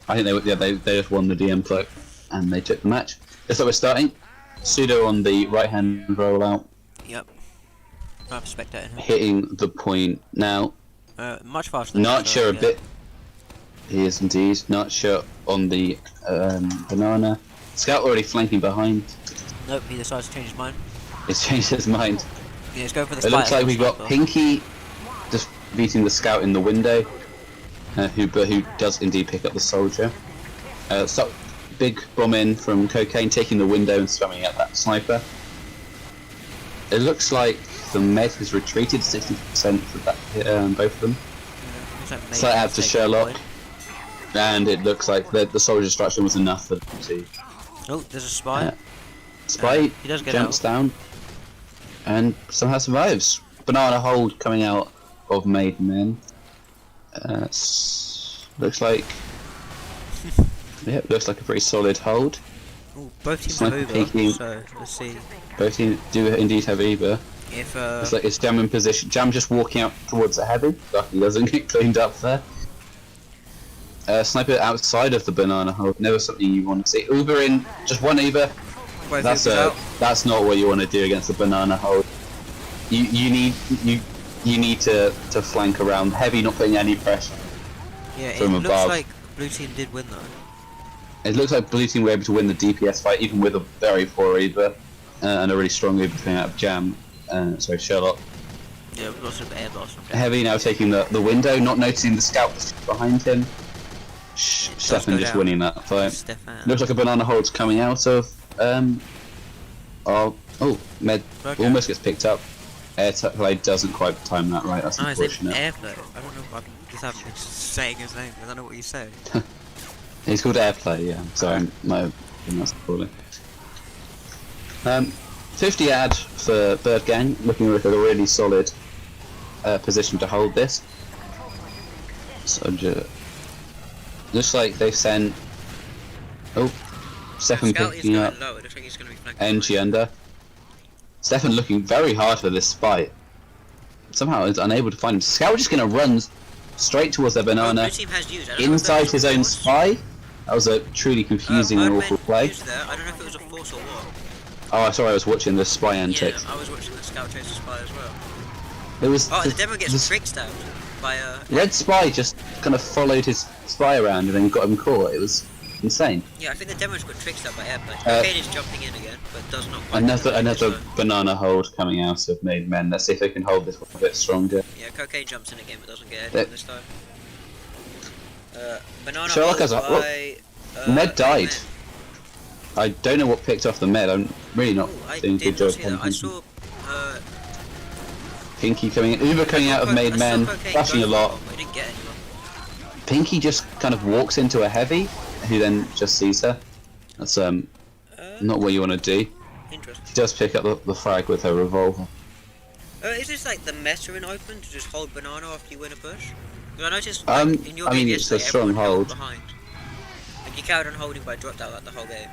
I think they just won the DM float and they took the match. That's what we're starting. Pseudo on the right hand rollout, Yep. I'm spectating him. hitting the point now. Much faster than Narcher a yeah. bit. He is indeed. Narcher on the banana. Scout already flanking behind. Nope, he decides to change his mind. He's changed his mind. Yeah, let's go for the It looks spider, like we've got sniper. Pinky just beating the Scout in the window, who does indeed pick up the soldier. So big bomb in from Cocaine, taking the window and spamming out that sniper. It looks like the med has retreated 60% for that, both of them. Looks like Slight Maidmen out to taking Sherlock, point. and it looks like the soldier destruction was enough for them to. Oh, there's a spy. Spy He does get jumps out. down and somehow survives. Banana hold coming out of Maidmen. Looks like. Yep, looks like a pretty solid hold. Ooh, both teams Sniper have peeking. Uber, so let's see Both teams do indeed have Uber. if It's like it's Jam in position. Jam just walking out towards the heavy. Lucky he doesn't get cleaned up there. Sniper outside of the banana hold. Never something you want to see. Uber in, just one Uber. both That's Ubers out. that's not what you want to do against the banana hold. You need to flank around. Heavy not putting any pressure. Yeah, it from looks above. like blue team did win though. It looks like blue team were able to win the DPS fight even with a very poor Uber and a really strong Uber coming out of Jam. Sorry, Sherlock. Yeah, we've got some air blast from Heavy now taking the window, not noticing the scout behind him. does Stefan go just down. winning that fight. Stefan. Looks like a banana hold's coming out of. Med Okay. almost gets picked up. Airplay doesn't quite time that right. That's Oh, is it unfortunate. Airplay? I don't know. I just haven't been saying his name. I don't know what you say. He's called Airplay, yeah. Sorry, my that's calling. 50 ad for Bird Gang, looking like a really solid position to hold this. So looks like they've sent. Oh, Stefan Scout is picking going up low. It looks like he's going to be flanking. NG under. Stefan looking very hard for this spy. Somehow is unable to find him. Scout just going to run straight towards their Oh, banana blue team has used. I don't know if that inside was his a own force. spy. That was a truly confusing and Birdman awful play. used there. I don't know if it was a force or what. Oh, sorry, I was watching the spy Yeah, antics. I was watching the scout chase the spy as well. It was Oh, and the demo gets tricked out by Red Spy just kind of followed his spy around and then got him caught. It was insane. Yeah, I think the demo's got tricked out by Airplay. Uh, Cocaine is jumping in again, but does not quite. Another so- banana hold coming out of Made Men. Let's see if they can hold this one a bit stronger. Yeah, Cocaine jumps in again, but doesn't get That- it this time. Banana Sherlock hold has a- by, Med died. Med. I don't know what picked off the med. I'm really not Oh, I doing a did good not job see that. on I saw. Pinky coming in. Uber coming out of Made I saw Men, Cocaine flashing a go lot. for it, but I didn't get anyone. Pinky just kind of walks into a heavy, who then just sees her. That's not what you want to do. Interesting. She does pick up the frag with her revolver. Is this like the meta in open to just hold banana after you win a push? Because I noticed in your I mean, game it's a yesterday, strong everyone held hold. behind. Like you carried on holding, but I dropped out like the whole game.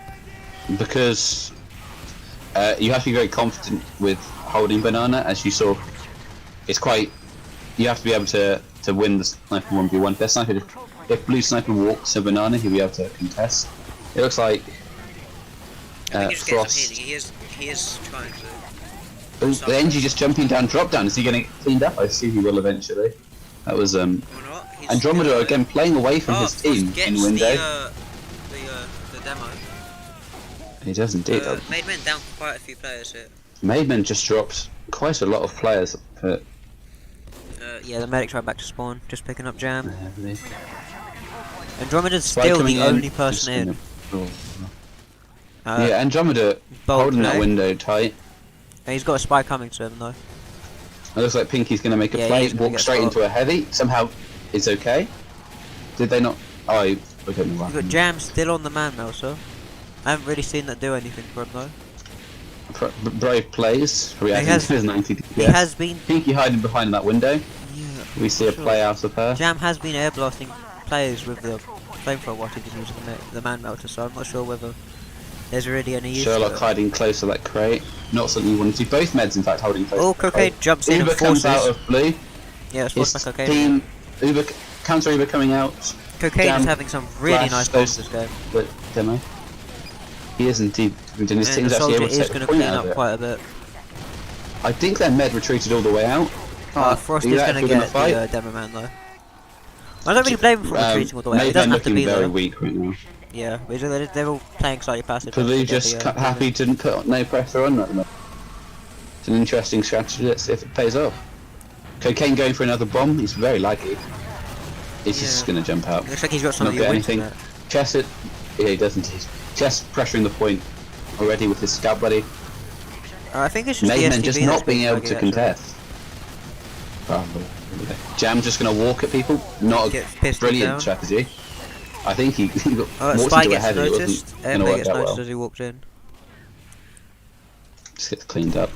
Because you have to be very confident with holding banana, as you saw. It's quite. You have to be able to win the sniper 1v1. If their sniper, if blue sniper walks a banana, he'll be able to contest. It looks like I think he just gets Frost. some healing. He is trying to. Oh, the NG just jumping down, drop down. Is he getting cleaned up? I assume he will eventually. That was Or not. He's Andromeda still- again playing away from his Frost team gets in window. the demo. He does indeed. Made men down quite a few players here. Maidman just dropped quite a lot of players. Yeah, the medic's right back to spawn, just picking up Jam. Heavily. Andromeda's Spy still coming the in, only just person in. gonna- Uh, yeah, Andromeda bold holding that play. window tight. He's got a spy coming to him though. It looks like Pinky's going to make a Yeah, play, he's gonna walk get straight shot. into a heavy. Somehow, it's okay. Did they not? Oh, I don't know what You've got happened. Jam still on the man though, so I haven't really seen that do anything for him though. Brave plays, reacting has- to his 90 He DPS. has been. Pinky hiding behind that window. Yeah. We see a Sure. play out of her. Jam has been air blasting players with the flamethrower while he's been using the man melter, so I'm not sure whether there's really any use Sherlock to it. hiding close to that crate. Not something you want to do. Both meds, in fact, holding close. Oh, to the Cocaine crate. jumps in Uber and comes forces. out of blue. Yeah, it's His forced by Cocaine. team, Uber, counter Uber coming out. Cocaine Jam is having some really flash nice those- bombs this game. But demo. He is indeed. And his And team's the actually soldier able to is take the going to point clean out up of it. quite a bit. I think their med retreated all the way out. Frost do is that going if to we're get gonna the demo man though. I don't really blame him for retreating all the way out. It Maven doesn't have to looking be very there. weak right now. Yeah, but they're all playing slightly passive. Blue to get just the, happy to put no pressure on at the moment. It's an interesting strategy. Let's see if it pays off. Cocaine going for another bomb. He's very likely. He's just Yeah. going to jump out. Looks like he's got some Not of your get wins in anything. that. Chess it. Yeah, he does indeed. Chess pressuring the point already with his scout buddy. I think it's just the Maven STB just that's not being being able buggy, to actually. contest. Probably. Jam just going to walk at people. Not Get a pissed brilliant down. strategy. I think he got walked Spy into a gets heavy. It noticed. wasn't going to Airplay work gets out noticed well. as he walked in. Just gets cleaned up.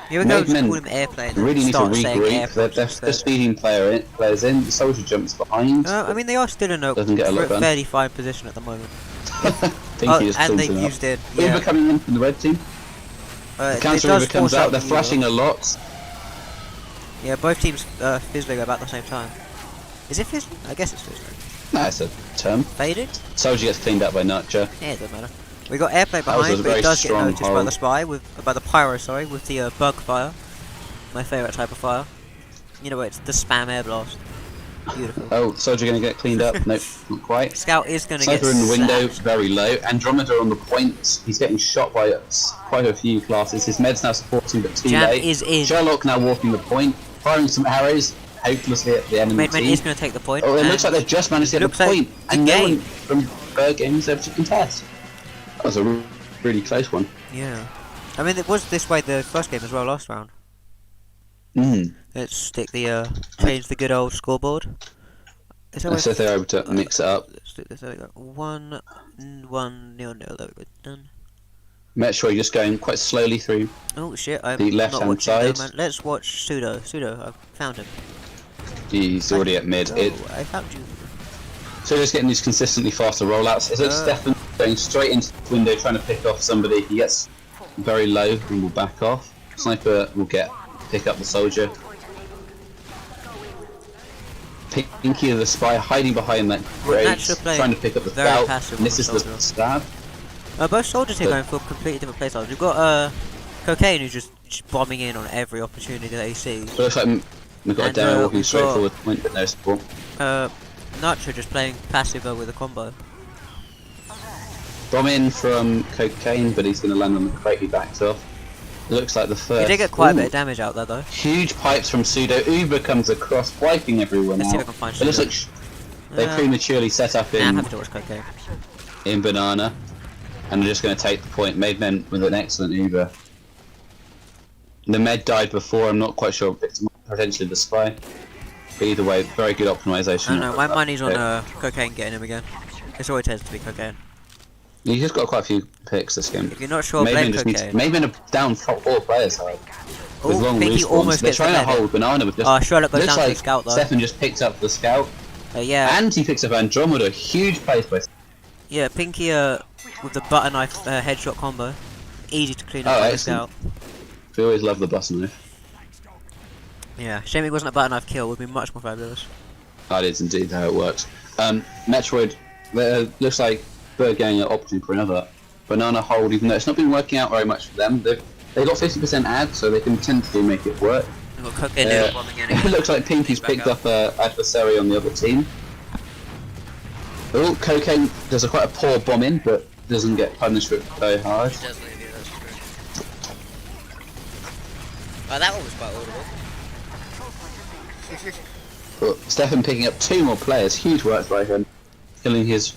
Here we go, just Maven call him Airplay and then Really need to start saying regroup. They're Airplay. just feeding players in. The soldier jumps behind. I mean, they are still in a Doesn't get a lot done. fairly fine position at the moment. Pinky is and they've cleansing up. used it. Uber Yeah. coming in from the red team. It Counter does Uber comes force out. They're the flashing Uber. a lot. Yeah, both teams fizzling about the same time. Is it fizzling? I guess it's fizzling. Nah, it's a term. Faded? Soldier gets cleaned up by Nutcher. Yeah, it doesn't matter. We got Airplay That was behind, a but very it does get strong noticed by hold. the spy, by the pyro, sorry, with the bug fire. My favourite type of fire. You know, it's the spam air blast. Beautiful. Oh, Soldier gonna get cleaned up. Nope, not quite. Scout is going to get Sniper in the window, slapped. very low. Andromeda on the point. He's getting shot by quite a few classes. His med's now supporting, but too Jam late. is in. Sherlock now walking the point, firing some arrows, hopelessly at the enemy Maidman team. is going to take the point. Oh, it and looks like they've just managed to get looks the like point, the and no game. one from Berg Game is able to contest. That was a really close one. Yeah. I mean, it was this way the first game as well, last round. Let's stick the, change the good old scoreboard. Is that I said they're able to mix it up. Let's do this, there we go. 1-1-0-0, there we go, done. Metroid just going quite slowly through. Oh shit, I'm The not left-hand watching side. man. Let's watch Pseudo. Pseudo, I've found him. He's already at mid. Oh, I found you. So just getting these consistently faster rollouts. It looks Stefan going straight into the window trying to pick off somebody. He gets very low and will back off. Sniper will pick up the soldier. Pinky the spy hiding behind that crate, Nacho playing trying to pick up the very scout. passive And this is on the the soldier. stab. Both soldiers here But- going for completely different playstyles. We've got Cocaine who's just bombing in on every opportunity that he sees. It looks like we've got a And, demo walking we've straight got- forward, point but no support. Nacho just playing passive with a combo. Bomb in from Cocaine, but he's going to land on the crate. He backs off. It looks like the first. He did get quite a Ooh. bit of damage out there though. Huge pipes from Pseudo. Uber comes across, wiping everyone Let's see if I out. can find It looks Pseudo. like they prematurely set up Nah, I'm in happy to watch Cocaine. Banana, and they're just going to take the point. Maidmen with an excellent Uber. The med died before. I'm not quite sure. It's potentially the spy. But either way, very good optimization. I don't know, my money's on Cocaine getting him again. It's always tends to be Cocaine. He's just got quite a few picks this game. If you're not sure, blame Cocaine. Maidmen are down 4 players. With Oh, long Pinky respawns. almost They're gets the trying to med. hold Banana with just. Sherlock goes looks down to like the scout though. Stefan just picks up the scout, Yeah, and he picks up Andromeda. Huge place by. yeah, Pinky with the butter knife headshot combo. Easy to clean up Oh, by the excellent. scout. We always love the bus knife. Yeah, shame it wasn't a butter knife kill, would be much more fabulous. That is indeed how it works. Metroid looks like Berg Gang are opting for another banana hold, even though it's not been working out very much for them. They got 50% ad, so they can potentially make it work. We've got Cocaine noodle bombing in It again. looks like Pinky's Back picked up an adversary on the other team. Oh, Cocaine does quite a poor bomb in, but doesn't get punished for it very hard. It does leave you, that's true. Oh, that one was quite audible. But Stefan picking up 2 more players, huge work by him, killing his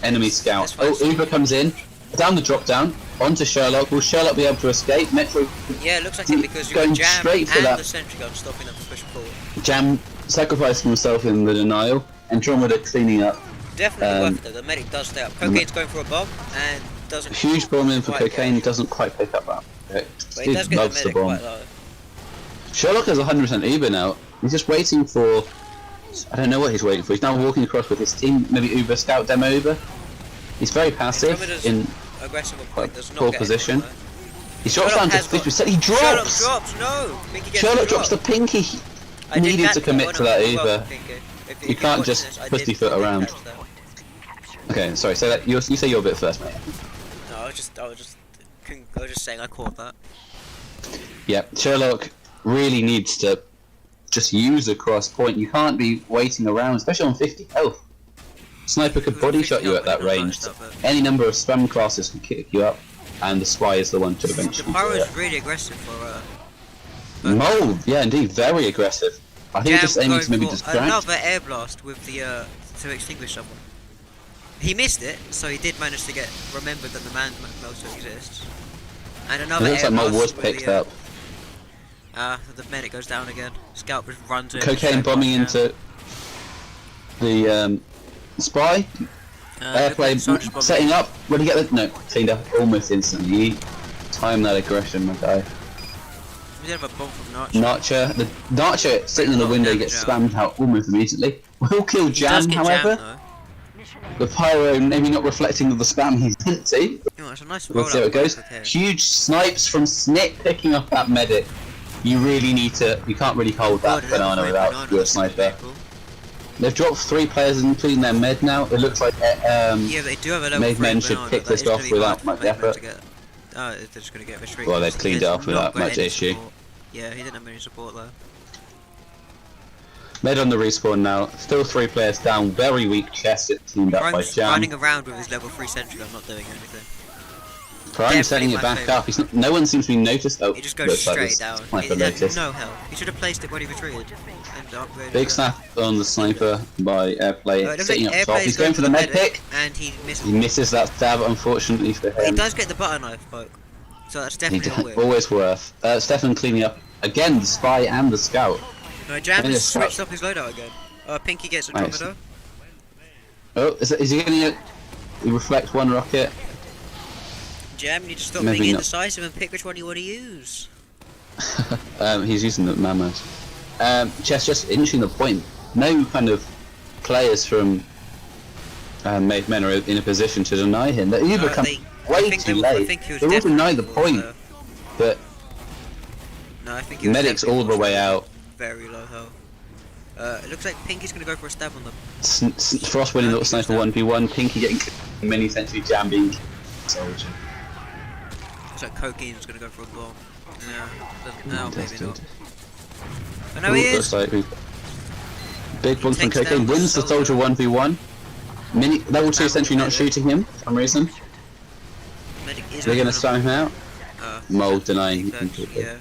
enemy scout. This Oh, one's- Uber comes in, down the drop down, onto Sherlock. Will Sherlock be able to escape? Metro Yeah, it looks like it because you've Going got Jam straight for and that. the sentry gun stopping them from pushing forward. Jam sacrificing himself in the denial, Andromeda cleaning up. Definitely Um, worth it though, the medic does stay up. Cocaine's going for a bomb and doesn't... Huge bomb in for quite Cocaine, get it. doesn't quite pick up that. But he does get the Loves the medic bomb. quite low. Sherlock has 100% Uber now. He's just waiting for... I don't know what he's waiting for. He's now walking across with his team. Maybe Uber Scout demo Uber. He's very passive in aggressive at point does not poor get position. anyone, He drops down to 50%. He drops! Sherlock drops! No! Pinky gets Sherlock the drops the drop. Pinky. He I did needed catch to commit that to one, that you're Uber. welcome, Pinky. If You you're can't watching just this, I pussyfoot did around. catch that. Okay, sorry. So that you say your bit first, mate. No, I was just saying I caught that. Yeah, Sherlock really needs to just use a cross point. You can't be waiting around, especially on 50 health. Sniper could body shot you at that range. Any number of spam classes can kick you up, and the spy is the one to The eventually. Pyro do is it. really aggressive for Mold, yeah, indeed, very aggressive. I think he's just aiming to maybe for distract. another air blast with the to extinguish someone. He missed it, so he did manage to get remembered that the man also exists. And It another looks air like Mold blast was with picked the, up. The medic goes down again. Scout just runs in. Cocaine bombing into the spy. Airplane setting up. When you get the no cleaned up almost instantly. You time that aggression, my guy. We did have a bomb from Narcher. The Narcher sitting in the window gets spammed out almost immediately. Will kill He does Jam, get however. jammed, The Pyro maybe not reflecting of the spam he's meant to. You know, it's a nice We'll see how it goes. okay. Huge snipes from Snip picking up that medic. You really need to. You can't really hold that banana without your sniper. They've dropped 3 players, including their med now. It looks like Yeah, they do have a level Made 3 men should banana, pick that this is gonna off be without hard for much Made Men effort. to get. They're just gonna get this Well, they've cleaned it off without much issue. Support. Yeah, he didn't have any support though. Med on the respawn now. Still 3 players down. Very weak chest. It's cleaned up by Prime's Jam. running around with his level 3 sentry. I'm not doing anything. Prime setting it my back favourite. up. He's not, no one seems to be noticed. Oh, He just goes looks like straight this down. He Sniper had noticed. no health. He should have placed it when he retreated. And upgraded Big it. snap on the sniper by Airplay. It looks Sitting like up top. Airplay He's is going for the med medic, pick. and he misses. He misses that stab, unfortunately for He him. does get the butter knife poke, so that's He definitely a win. always worth. Stefan cleaning up again the spy and the scout. No, Jam think has it's switched up his loadout again. Pinky gets a Nice. Andromeda. Oh, is he going to reflect one rocket? Jam, you need to stop Maybe being not. indecisive and pick which one you want to use. He's using the mammoth. Just inching the point. No kind of players from Made Men are in a position to deny him. They either come I way think too I late. think he was They will deny the definitely point, but No, I think he was Medic's definitely all the way out. Very low health. It looks like Pinky's gonna go for a stab on them. Frost winning little sniper 1v1. Pinky getting mini century Jam being soldier. Looks like Cocaine's gonna go for a bomb. No, maybe Tested. not. But no, he Looks is. like big one from takes down Cocaine the wins the soldier soldier. 1v1. Mini level 2 Found sentry the not medic. shooting him for some reason. Medic is They're gonna gonna spam him out. Mold denying Yeah. completely. Doesn't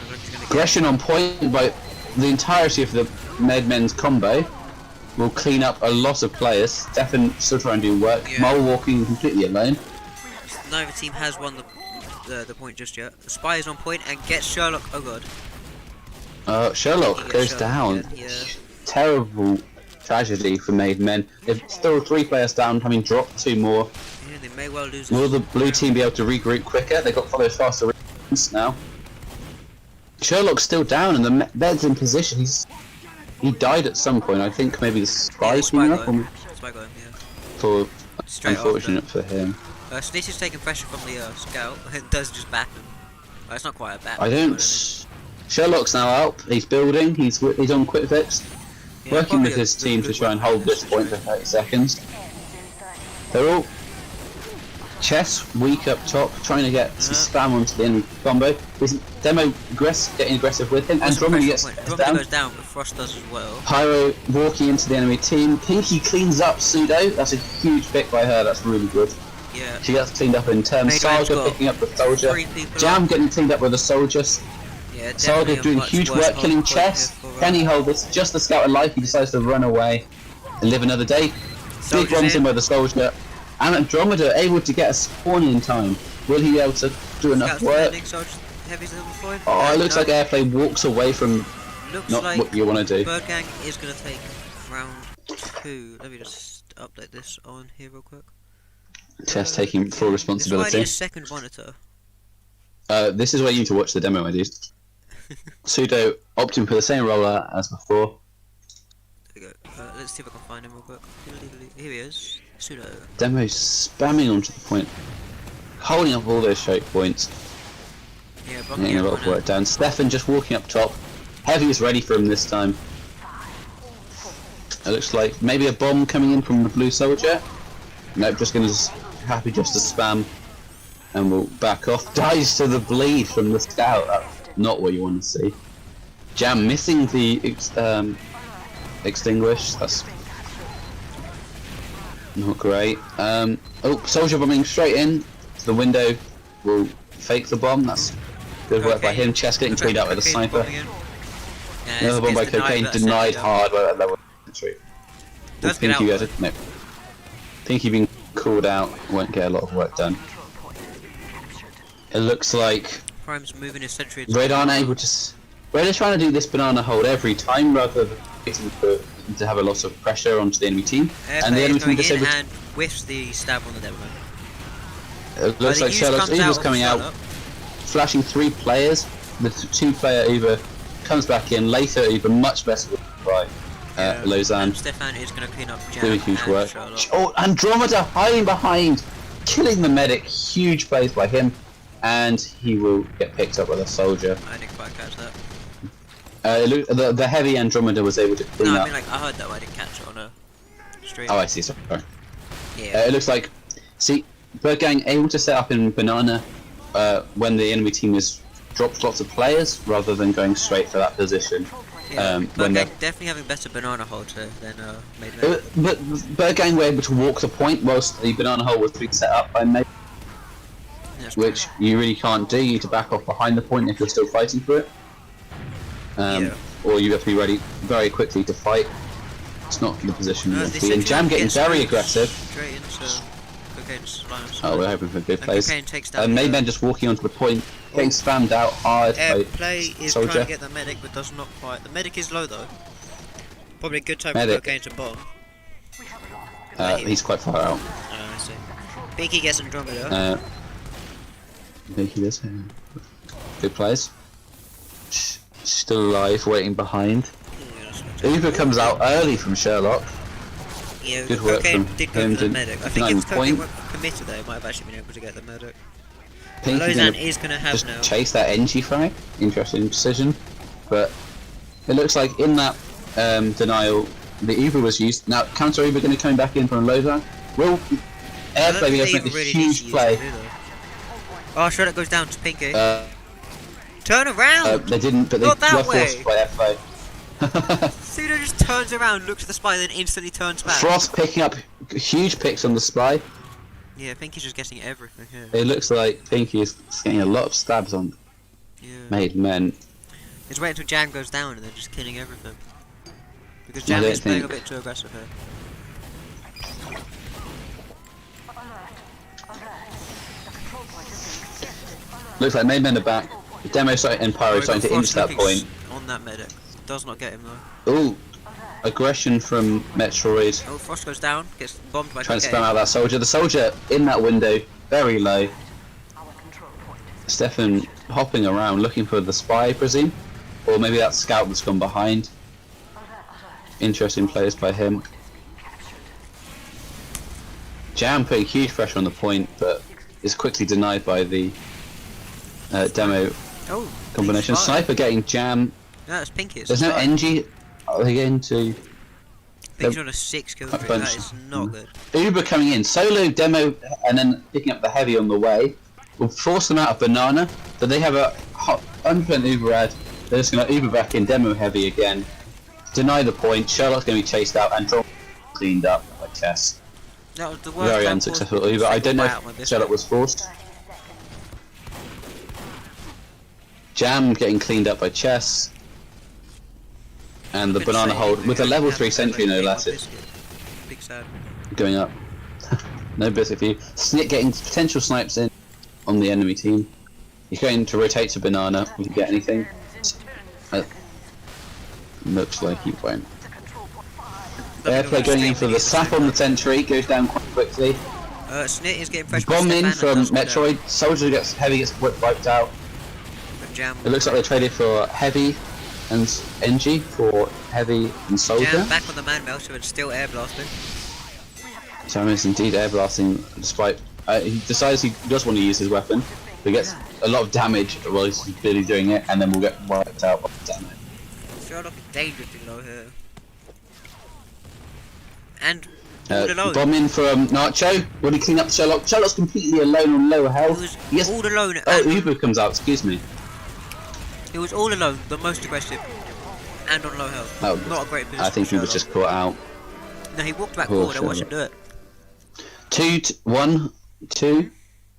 look like he's gonna get Aggression on point by the entirety of the Mad Men's combo will clean up a lot of players. Stefan still trying to do work. Yeah. Mole walking completely alone. Neither team has won the point just yet. The spy is on point and gets Sherlock. Oh god. Sherlock He gets goes Sherlock down. again, yeah. Terrible tragedy for Made Men. There's still 3 players down, having dropped 2 more. Yeah, they may well lose. Will this. the blue team be able to regroup quicker? They've got followed faster now. Sherlock's still down and the bed's in position. He died at some point. I think maybe the spy Yeah, came up got him. Spy got him, yeah. for Straight unfortunate for him. Sneeze is taking pressure from the scout. It does just back him. Well, it's not quite a back. I don't. Sherlock's now out. He's building. He's on quick fix, Yeah, working probably with his a team good to try and weapon. hold this point for 30 seconds. They're all chess weak up top, trying to get some spam onto the enemy combo. His demo getting aggressive with him. There's some Andromeda pressure gets on point. Andromeda down. goes down, but Frost does as well. Pyro walking into the enemy team. Pinky cleans up Pseudo. That's a huge pick by her. That's really good. Yeah. She gets cleaned up in turn. Made Man's Saga got picking up the soldier. 3 people Jam up. getting cleaned up with the soldier. Yeah, Saga definitely a doing much huge worse work killing point chess. here for, Can he hold this? Just the scout alive. He decides to run away and live another day. Big Soldier's runs in in. by the soldier. And Andromeda able to get a spawn in time. Will he be able to do enough Scout's work? defending, Soldier's heavy's level 5. Oh, it looks No, like Airplay walks away from looks not like what you want to do. Bird Gang is going to take round 2. Let me just update this on here real quick. Chess taking full This is why I need responsibility. a second monitor. This is where you need to watch the demo, I do. Pseudo opting for the same roller as before. There we go. Let's see if I can find him real quick. Here he is. Pseudo. Demo spamming onto the point, holding up all those choke points, Yeah, blocking getting a lot of everyone work done. Stefan just walking up top. Heavy is ready for him this time. It looks like maybe a bomb coming in from the blue soldier. Nope, just gonna happy just to spam, and we'll back off. Dies to the bleed from the scout. That's not what you want to see. Jam missing the extinguish. That's not great. Oh, soldier bombing straight in. The window will fake the bomb. That's good work by him. Chest getting cleaned out by the sniper. Another bomb by Cocaine denied hard by that level. Does get out. No. Pinky being called out won't get a lot of work done. It looks like Prime's moving his sentry. Red aren't able to. Red are trying to do this banana hold every time rather than waiting for to have a lot of pressure onto the enemy team. And the enemy team disabled. And whiffs the stab on the demo. It looks like Sherlock's Uber's coming out, flashing 3 players. The 2-player Uber comes back in later. Uber much better by Lausanne. Stefan is going to clean up Jam. Doing huge work. Sherlock. Oh, Andromeda hiding behind, killing the medic. Huge plays by him, and he will get picked up by the soldier. I didn't quite catch that. The heavy Andromeda was able to clean No, up. I mean like I heard that, but I didn't catch it on a stream. Oh, I see. Sorry. Yeah. It looks like, see, Bird Gang able to set up in banana when the enemy team is drops lots of players rather than going straight for that position. Yeah, When Bird Gang definitely having better banana hold than Made. but Bird Gang were able to walk the point whilst the banana hole was being set up by Made, which you really can't do. You need to back off behind the point if you're still fighting for it. Or you have to be ready very quickly to fight. It's not the position you want to be in. Jam getting very aggressive. Straight into Cocaine's line of sight. Oh, we're hoping for a good plays. Cocaine takes down. And Mayben just walking onto the point, getting spammed out hard by Play is soldier. trying to get the medic, but does not quite. The medic is low though. Probably a good time Medic. for Cocaine to bomb. He's quite far out. Oh, I see. Pinky gets Andromeda. I think he does. Good plays. Still alive, waiting behind. Uber comes out early from Sherlock. Yeah, Good work Cocaine from did go him for the to medic. I think if Cocaine point. weren't committed though, he might have actually been able to get the medic. Pinky Lausanne gonna is going to have just now. chase that NG frag. Interesting decision. But it looks like in that denial, the Uber was used. Now, counter Uber going to come back in from Lausanne. Will Airplay be able to make a huge play? Oh, Sherlock goes down to Pinky. Turn around! They didn't, but they Not that were way. forced by Airplay. Pseudo just turns around, looks at the spy, then instantly turns back. Frost picking up huge picks on the spy. Yeah, Pinky's just getting everything here. It looks like Pinky is getting a lot of stabs on Made Men. It's waiting until Jam goes down and then just killing everything. Because Jam is playing a bit too aggressive here. Looks like Made Men are back. The demo and Pyro starting to inch that point. On that medic. Does not get him though. Ooh, aggression from Metroid. Oh, Frost goes down, gets bombed by Trying to spam out that soldier. The soldier in that window, very low. Stefan hopping around looking for the spy, I presume. Or maybe that scout that's gone behind. Interesting plays by him. Jam putting huge pressure on the point, but is quickly denied by the demo combination. Sniper getting Jam. No, that's Pinky. There's no NG. Are they going to? Pinky's on a 6 kill streak. That is not good. Uber coming in, solo demo, and then picking up the heavy on the way. Will force them out of banana, but they have a unplanned Uber ad. They're just going to Uber back in, demo heavy again. Deny the point. Sherlock's going to be chased out and cleaned up by Chess. That was the worst. Very unsuccessful Uber. I don't know if Sherlock was forced. Jam getting cleaned up by Chess. And the banana hold with a level 3 sentry, no less. Big sad. Going up. No biscuit for you. Snick getting potential snipes in on the enemy team. He's going to rotate to banana. Will he get anything? Looks like he won't. Airplay going in for the sap on the sentry. Goes down quite quickly. Snit is getting fresh. Bomb in from Metroid. Soldier gets heavy, gets wiped out. Jam. It looks like they traded for Heavy and NG for Heavy and Soldier. Jam back on the man melter and still air blasting. Jam is indeed air blasting, despite he decides he does want to use his weapon. He gets a lot of damage while he's clearly doing it, and then we'll get wiped out by the damage. Sherlock is dangerously low here. And all alone. Bomb in from Nacho. Will he clean up Sherlock? Sherlock's completely alone on lower health. He was all alone. Oh, Uber comes out, excuse me. He was all alone, the most aggressive, and on low health. Oh, not a great position. I think he was just caught out. No, he walked back forward. I watched him do it. 2-1 to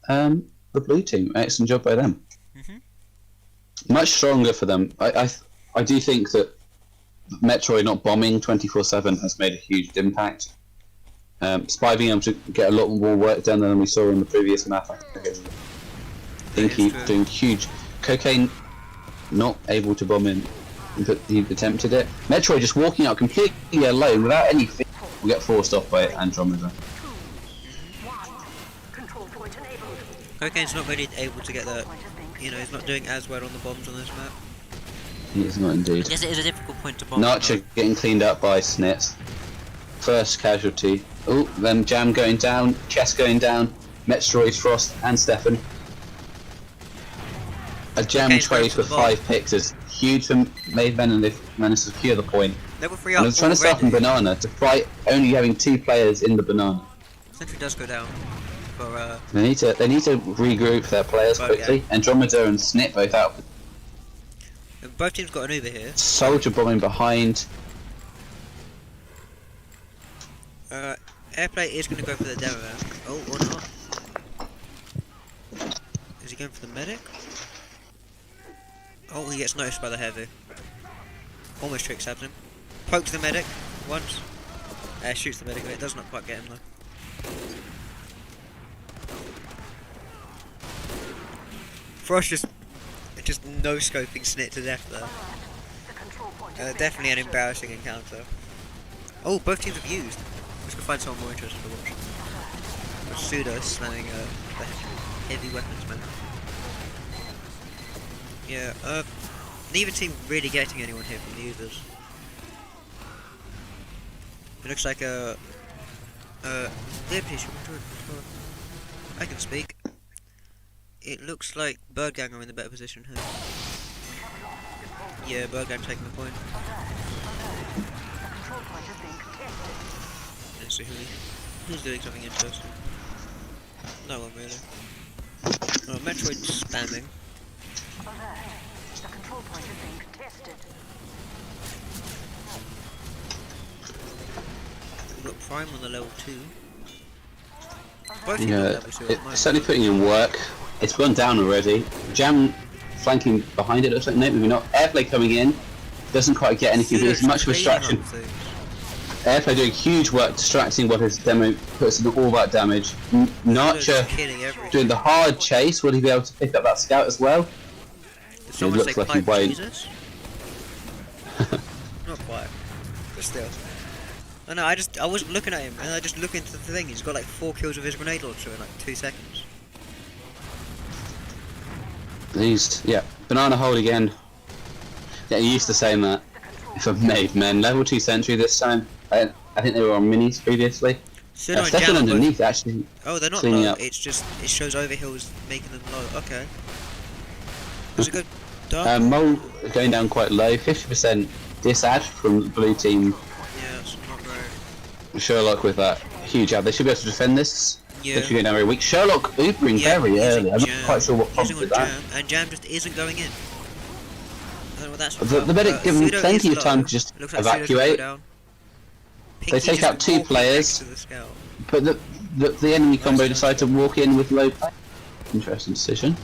the blue team. Excellent job by them. Much stronger for them. I do think that Metroid not bombing 24/7 has made a huge impact. Spy being able to get a lot more work done than we saw in the previous map. I think he's doing huge. Cocaine not able to bomb in, but he attempted it. Metroid just walking out completely alone without any fear will get forced off by Andromeda. Cocaine's not really able to get that. You know, he's not doing as well on the bombs on this map. He is not indeed. Yes, it is a difficult point to bomb. Nacho getting cleaned up by Snitz. First casualty. Oh, then Jam going down, Chess going down, Metroid, Frost, and Stefan. A Jam trade for 5 picks is huge for Maven, and they've managed to secure the point. Level 3 And up. they're trying to start from Banana to fight only having 2 players in the Banana. Sentry does go down. For, They need to regroup their players quickly. Yeah. Andromeda and Snit both out. Both teams got an Uber here. Soldier bombing behind. Airplay is going to go for the demo. Oh, or not. Is he going for the medic? Oh, he gets noticed by the heavy. Almost trick stabs him. Pokes the medic once. Shoots the medic, but it does not quite get him though. Frost just no scoping Snit to death there. Definitely an embarrassing encounter. Oh, both teams have used. Let's go find someone more interesting to watch. Pseudo slamming the heavy weapons man. Yeah, neither team really getting anyone here from the users. It looks like I can speak. It looks like Birdgang are in the better position here. Yeah, Birdgang taking the point. Let's see who's doing something interesting. No one really. Oh, Metroid spamming. We've got Prime on the level 2. Yeah, it's certainly putting in work. It's gone down already. Jam flanking behind it, looks like maybe not. Airplay coming in, doesn't quite get anything, but it's much of a distraction. Airplay doing huge work distracting what his demo puts in all that damage. Nacho doing the hard chase, will he be able to pick up that scout as well? It looks like he won't. Not quite, but still. I know, I wasn't looking at him, and I just look into the thing, he's got like 4 kills with his grenade launcher in like 2 seconds. Yeah, banana hold again. Yeah, you used to saying that. If I've made men level 2 sentry this time. I think they were on minis previously. Stefan underneath actually. Oh, they're not low. It's just it shows overhills making them low. Okay. Does it go dark? Mole going down quite low. 50% disad from the blue team. Yeah, it's not great. Sherlock with that huge ad. They should be able to defend this. Yeah. They should go down very weak. Sherlock Ubering very early. I'm not quite sure what prompted that. And Jam just isn't going in. I don't know what that's the medic given plenty of time to just evacuate. They take out 2 players, but the enemy combo decide to walk in with low play. Interesting decision.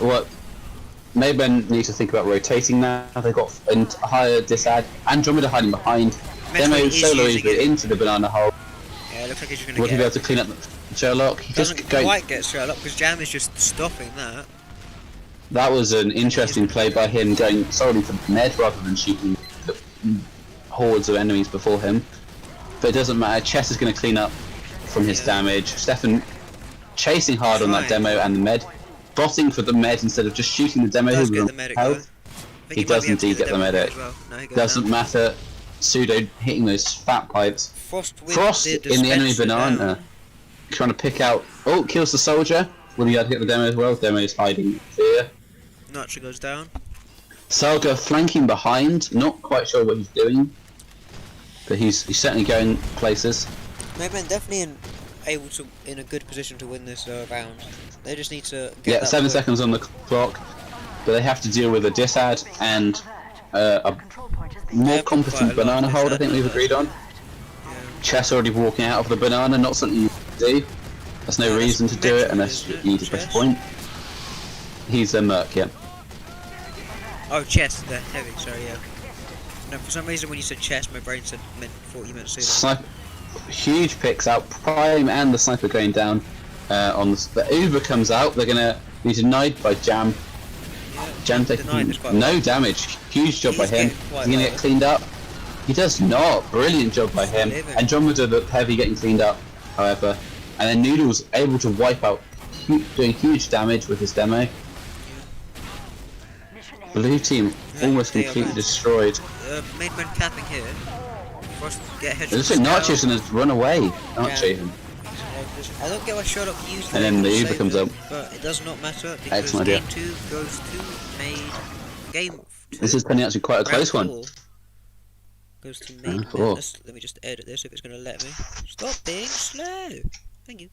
What Mayben needs to think about rotating now. They've got a higher disad. Andromeda hiding behind. Demo solo into the banana hole. Yeah, it looks like he's going to Would he be able to clean up Sherlock? He doesn't quite get Sherlock because Jam is just stopping that. That was an interesting play by him, going solely for the med rather than shooting the hordes of enemies before him. But it doesn't matter, Chess is going to clean up from his damage. Stefan chasing hard on that Fine. demo and the med, botting for the med instead of just shooting the demo. Does who get will the medic help. though. I think He might does be able to indeed get the demo medic. as well. No, he goes Doesn't down. matter. Pseudo hitting those fat pipes. Frost with Frost the in the enemy dispenser banana. down. Trying to pick out. Oh, kills the soldier. Will he get the demo as well? Demo is hiding here. Nacho goes down. Salga flanking behind. Not quite sure what he's doing, but he's certainly going places. Madman definitely in a good position to win this round. They just need to get Yeah, that 7 point. seconds on the clock, but they have to deal with a disad and a more Yeah, competent quite a lot banana of hold. I disad think we've on agreed on. Yeah. Chess already walking out of the banana. Not something you can do. There's no Yeah, that's reason to do it Metro, unless isn't it? you need a better Chess? point. He's a merc, yeah. Oh, chess, the heavy, sorry, yeah. No, for some reason when you said chess, my brain thought you meant pseudo. Sniper, huge picks out. Prime and the sniper going down on the Uber comes out. They're gonna be denied by Jam. Yeah, Jam denied taking is quite no well. damage. Huge job by He's him. getting quite He's gonna low. get cleaned up. He does not. Brilliant job by him. Living. Andromeda the heavy getting cleaned up, however, and then Noodles able to wipe out, doing huge damage with his demo. Blue team Yeah, almost they are completely bad. destroyed. Main man capping here. Frost get a headshot. It looks like Nacho's gonna run away. Archer Yeah. even. I don't get why Sherlock used And then the Uber save comes it, up. but it does not matter because Excellent idea. game 2 goes to Maid. Game 2. This is turning out to be quite a close round one. 4 goes to Maid. Round 4. Let me just edit this if it's going to let me. Stop being slow. Thank you.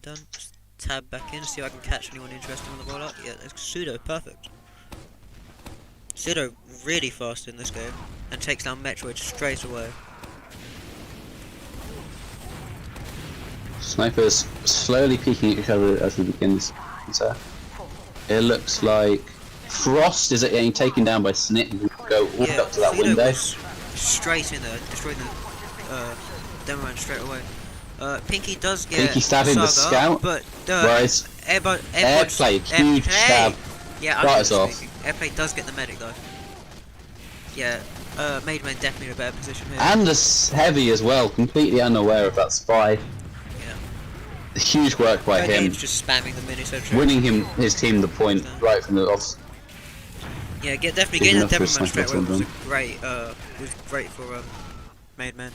Done. Just tab back in, see if I can catch anyone interesting on the ball up. Yeah, that's Pseudo, perfect. Pseudo really fast in this game and takes down Metroid straight away. Snipers slowly peeking at each other as we begin this. So it looks like Frost is getting taken down by Snit and will go all up to that Pseudo window. was straight in there, destroying the demo man straight away. Pinky does get Pinky stabbing the Saga, scout. but Rise. Airplay, huge stab. Yeah, Starters I'm off. speaking. Airplay does get the medic though. Yeah, Maid Man definitely in a better position here. And the heavy as well, completely unaware of that spy. Yeah. Huge work by him, Game's just spamming the mini sentry. winning his team the point right from the off. Yeah, definitely Good getting the enough for demo a man straight away sniper was great for Maid Man.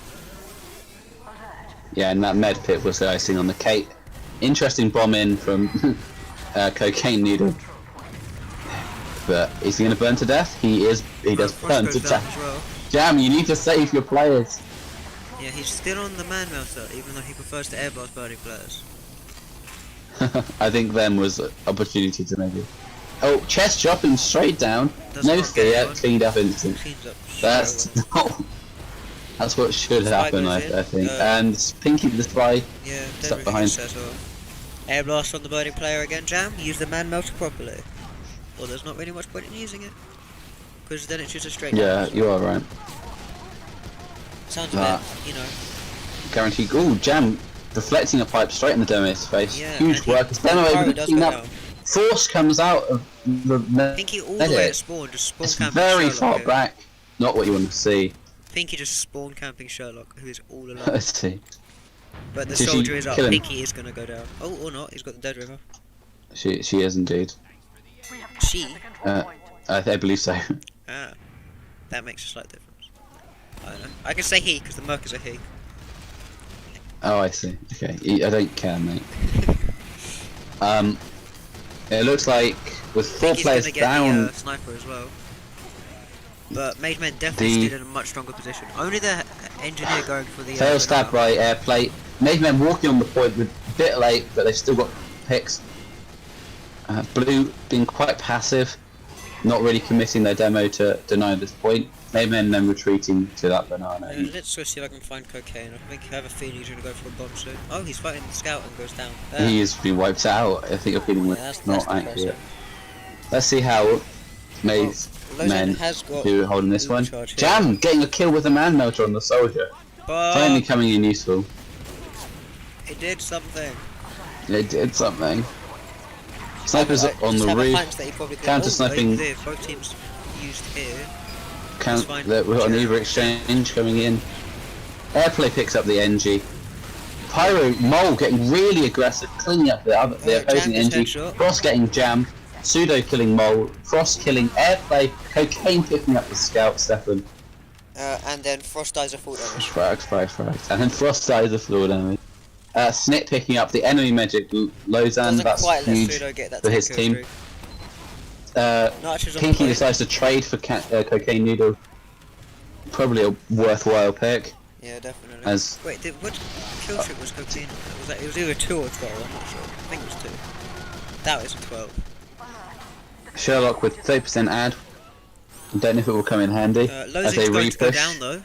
Yeah, and that med pit was the icing on the cake. Interesting bomb in from Cocaine Noodle. But is he going to burn to death? He is. He does Frost burn goes to down death. as well. Jam, you need to save your players. Yeah, he's still on the man melter, even though he prefers to airblast birdie players. I think them was an opportunity to maybe. Oh, chest dropping straight down. Does No not get fear, anyone. cleaned up instant. Cleans up That's straight away. not. That's what should Spy happen, goes in, I think. uh, And Pinky the spy. Yeah, Stuck everything behind. set off. Air blast on the birding player again, Jam. Use the man melter properly. Or there's not really much point in using it. Because then it's just a straight Yeah, down. you are right. Sounds a bit, you know. Guaranteed. Ooh, Jam deflecting a pipe straight in the demo's face. Yeah, Huge and work. His demo Pirate able to does clean go up. down. Force comes out of the Pinky all the way medic. at spawn, just spawn It's camping very Sherlock far here. back. Not what you want to see. Pinky just spawn camping Sherlock, who is all alone. Let's see. But the Did she soldier is up, kill him? Pinky is gonna go down. Oh, or not, he's got the dead river. She is indeed. She? I believe so. Ah. That makes a slight difference. I don't know. I can say he, because the merc is a he. Oh, I see. Okay, I don't care, mate. It looks like with 4 Pinky's players gonna get down. the sniper as well. But Made Men definitely stood in a much stronger position. Only the engineer going for the Fail stab by airplate. Made men walking on the point with a bit late, but they've still got picks. Blue being quite passive, not really committing their demo to deny this point. Made men then retreating to that banana. Let's go see if I can find cocaine. I have a feeling he's gonna go for a bomb soon. Oh, he's fighting the scout and goes down. He has been wiped out. I think you're feeling that's not depressing. accurate. Let's see how Made men has got do holding this one. charge here. Jam getting a kill with a man melter on the soldier. Finally But coming in useful. it did something. It did something. Snipers Like, on just the have a roof. hunch that he probably could- Counter oh, sniping. both teams used here. Count fine. that we've got an Uber exchange coming in. Airplay picks up the NG. Pyro, Mole getting really aggressive, cleaning up the opposing Jammed his NG. headshot. Frost getting jammed. Pseudo killing Mole. Frost killing Airplay. Cocaine picking up the scout, Stefan. And then Frost dies of full damage. Frags. And then Frost dies of floor damage. Snit picking up the enemy magic. Lozan, Doesn't that's quite let huge Pseudo get that for his 10 team. kill streak. Notch is on Pinky point. decides to trade for Cocaine Noodle. Probably a worthwhile pick. Yeah, definitely. As Wait, what kill streak was Cocaine? It was either 2 or 12, I'm not sure. I think it was 2. That was 12. Sherlock with 30% add. Don't know if it will come in handy. As Lozing's they going to go repush. down though.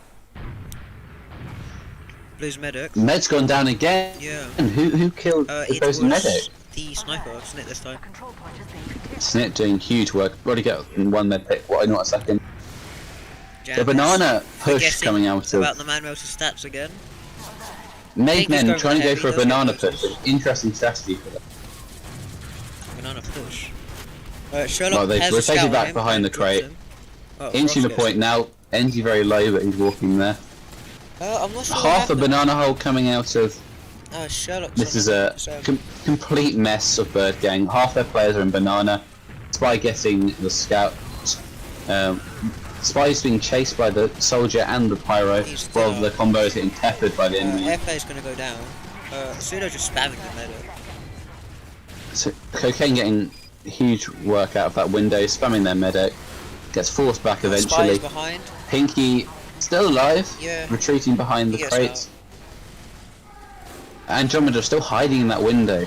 Blue's medic. Med's gone down again. Yeah. Who killed the It was opposing medic? the sniper, wasn't it, this time? Snit doing huge work. Already got one med pick. What? Not a second. The Jam banana is push forgetting coming out about of the Manuel's stats again. Made Pinky's Men going trying to go heavy, for a those banana guys. push. Interesting strategy for them. Banana push. Sherlock Well, they've has a rotated scout back on him behind and the drops crate. him. Oh, Into Frost the gets point him. now. NG very low, but he's walking there. I'm not sure what Half a happened. banana hole coming out of. Sherlock's This on is a complete mess of Bird Gang. Half their players are in banana. Spy getting the scout. Spy's being chased by the soldier and the pyro, He's still while the up. combo is getting peppered by the enemy. Airplay's gonna go down. Pseudo just spamming the medic. So Cocaine getting huge work out of that window, spamming their medic. Gets forced back Spy's eventually. behind. Pinky still alive, Yeah. retreating behind He the gets crates. Andromeda still hiding in that window.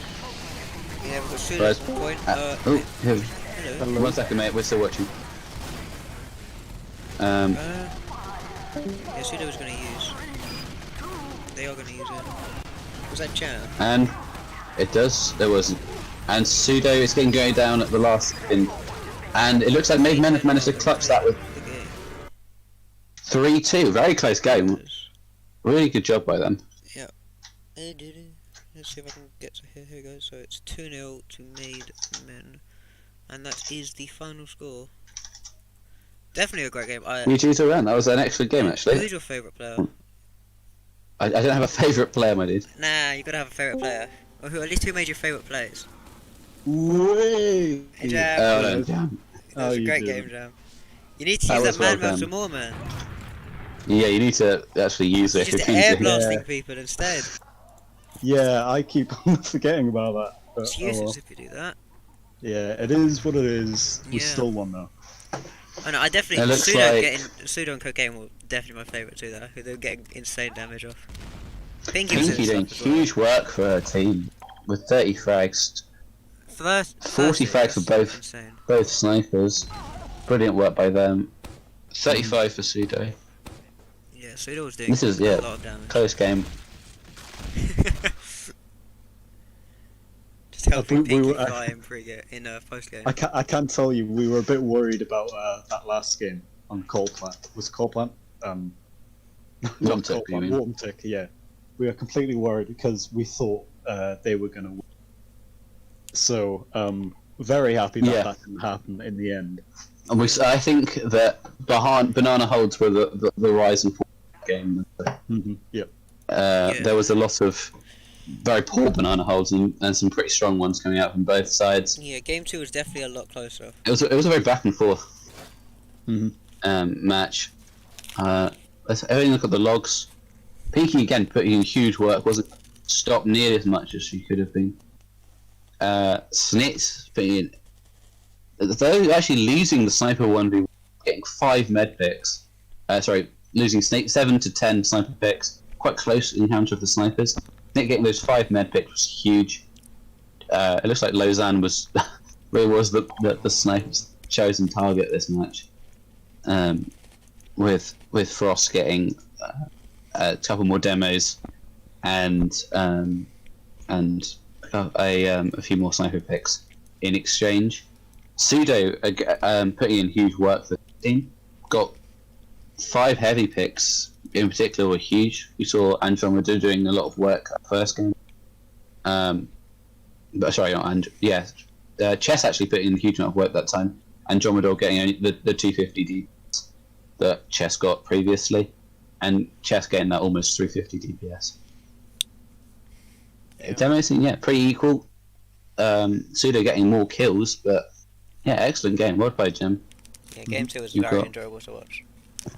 Yeah, we've got Pseudo's Whereas- point. Oh, Hello. 1 second, mate. We're still watching. Yeah, Pseudo was gonna use. They are gonna use it. Was that Jam? And it does. There wasn't. And Pseudo is going down at the last second. And it looks like Made Men have managed to clutch that with The game. 3-2. Very close game. Really good job by them. Yeah. Let's see if I can get to here. Here we go. So it's 2-0 to Made Men. And that is the final score. Definitely a great game. GG to run. That was an excellent game, actually. Who's your favourite player? I don't have a favourite player, my dude. Nah, you gotta have a favourite player. Or who? At least who made your favourite plays? Way. Hey, Jam. Oh, no, damn. That was a you great doing? game, Jam. You need to That use was that man well mouse done. some more, man. Yeah, you need to actually use it. Just If you air can. blasting Yeah. people instead. Yeah, I keep on forgetting about that. But, It's oh useless well. if you do that. Yeah, it is what it is. We Yeah. still won though. I know, I definitely. It looks Pseudo, like- Pseudo and Cocaine were definitely my favourite too, though. They're getting insane damage off. Pinky was Pinky in doing stuff as well. huge work for her team with 30 frags, First, 40 frags for both. Insane. Both snipers. Brilliant work by them. 35 for Pseudo. Yeah, Pseudo was doing This is, yeah, a lot of damage. close game. Just helping we Pinky were- fly in post game. I can tell you, we were a bit worried about that last game on Coal Plant. Was Coal Plant? Not Coal Tick, you Plant, mean? Warm Tick, yeah. We were completely worried because we thought they were going to win. So, very happy that Yeah. that didn't happen in the end. And I think that banana holds were the rise and fall game. Yep. There was a lot of very poor banana holds and some pretty strong ones coming out from both sides. Yeah, game 2 was definitely a lot closer. It was a very back and forth Mhm. match. Let's have a look at the logs. Pinky again putting in huge work, wasn't stopped nearly as much as she could have been. Snit putting in, though actually losing the sniper 1v1, getting 5 med picks. Losing Snake 7 to 10 sniper picks. Quite close encounter of the snipers. Snake getting those 5 med picks was huge. It looks like Lozan was really was the sniper's chosen target this match. With Frost getting a couple more demos and a few more sniper picks in exchange. Pseudo putting in huge work for the team. Got 5 heavy picks in particular were huge. We saw Andromeda doing a lot of work that first game. Chess actually put in a huge amount of work that time. Andromeda getting only the 250 DPS that Chess got previously, and Chess getting that almost 350 DPS. Demo scene, yeah, pretty equal. Pseudo getting more kills, but yeah, excellent game. Well played, Jim. Yeah, game 2 was You've very got- enjoyable to watch.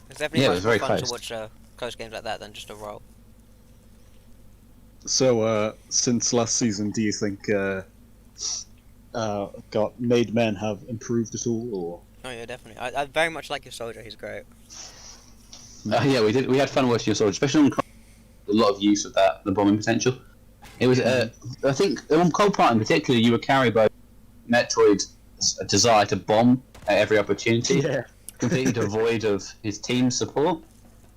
It's definitely Yeah, it much was more very fun close. to watch close games like that than just a roll. So, since last season, do you think Made Men have improved at all, or? Oh yeah, definitely. I very much like your soldier. He's great. Yeah, we did. We had fun watching your sword, especially on a lot of use of the bombing potential. It was, I think, on Cold Part in particular, you were carried by Metroid's desire to bomb at every opportunity, Yeah. completely devoid of his team's support.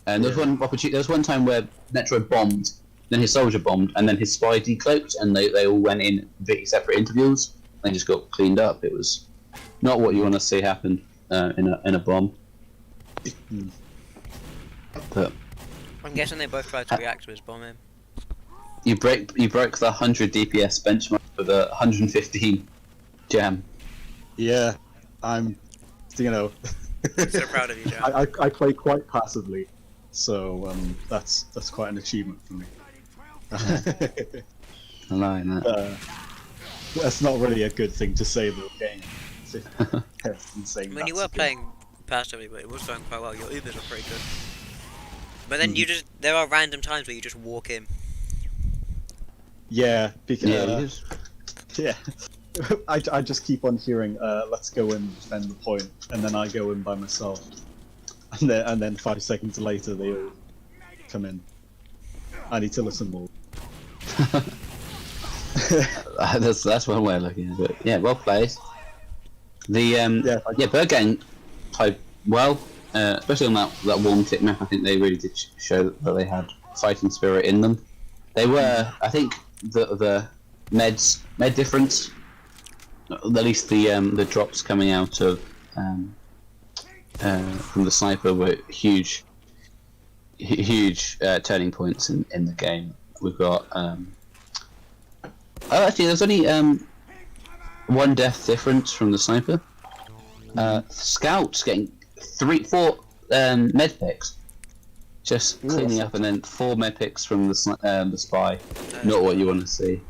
And there was one opportunity. There was one time where Metroid bombed, then his soldier bombed, and then his spy decloaked, and they all went in completely separate intervals. They just got cleaned up. It was not what you want to see happen in a bomb. But I'm guessing they both tried to react to his bombing. you broke the 100 DPS benchmark with a 115 jam. Yeah, I'm, So proud of you, Jack. I play quite passively, so that's quite an achievement for me. I like that. That's not really a good thing to say the game. I mean, you were playing passively, but it was going quite well. Your Ubers are pretty good. But then there are random times where you just walk in. Yeah, because Yeah, I just keep on hearing, let's go in, defend the point, and then I go in by myself, and then 5 seconds later they all come in. I need to listen more. that's one way of looking at it. Yeah, well played. The Bird Gang played well, especially on that warm tip map. I think they really did show that they had fighting spirit in them. They were, I think, the med difference, at least the drops coming out of from the sniper were huge turning points in the game. We've got actually there's only one death difference from the sniper. Scouts getting 4 med picks, just cleaning up, and then 4 med picks from the spy. Not what you want to see.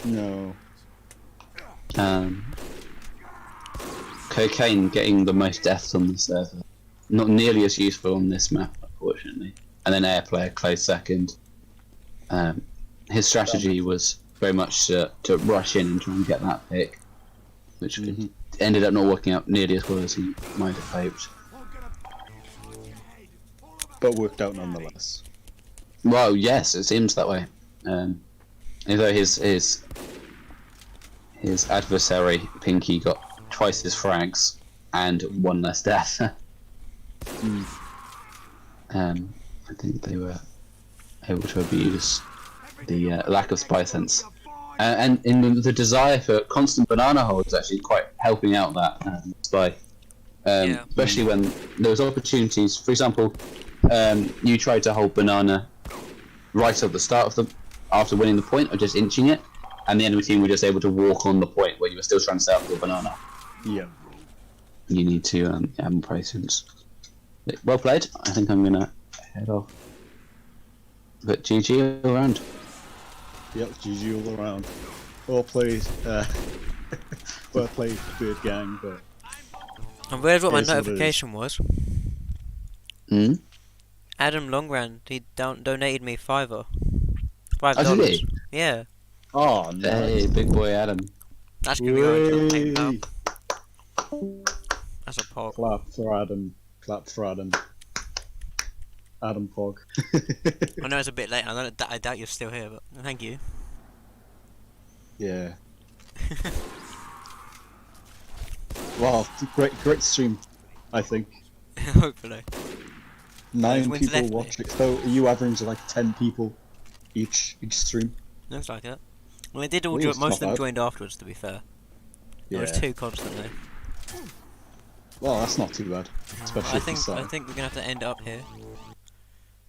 No. Cocaine getting the most deaths on the server. Not nearly as useful on this map, unfortunately. And then Airplayer close second. His strategy was very much to rush in and try and get that pick, which ended up not working out nearly as well as he might have hoped. But worked out nonetheless. Well, yes, it seems that way. Although his adversary Pinky got twice his frags and 1 less death. I think they were able to abuse the lack of spy sense, and in the desire for constant banana holds actually quite helping out that spy. Especially when there was opportunities. For example, you tried to hold banana right at the start of after winning the point, or just inching it, and the enemy team were just able to walk on the point where you were still trying to set up your banana. Yeah. You need to have more patience. Well played. I think I'm gonna head off. But GG all around. Yep, GG all around. Well played. Well played, Bird Gang, but. And where's what my Here's what it is. notification was? Adam Longran, he donated me $5. Oh, did he? Yeah. Oh, no. Hey, big boy Adam. That's gonna be going to the Whey! That's a pop. Clap for Adam. Clap for Adam. Adam Pog. I know it's a bit late. I doubt you're still here, but thank you. Yeah. Wow, great stream, I think. Hopefully. 9 when's people left, watch it. So are you averaging like 10 people each stream? Looks like it. Well, they did all. Well, it's Most not of them bad. joined afterwards. To be fair, there was 2 constantly. Well, that's not too bad, especially I if think it's, I think we're gonna have to end up here.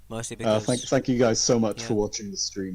Mostly because thank you guys so much Yeah. for watching the stream.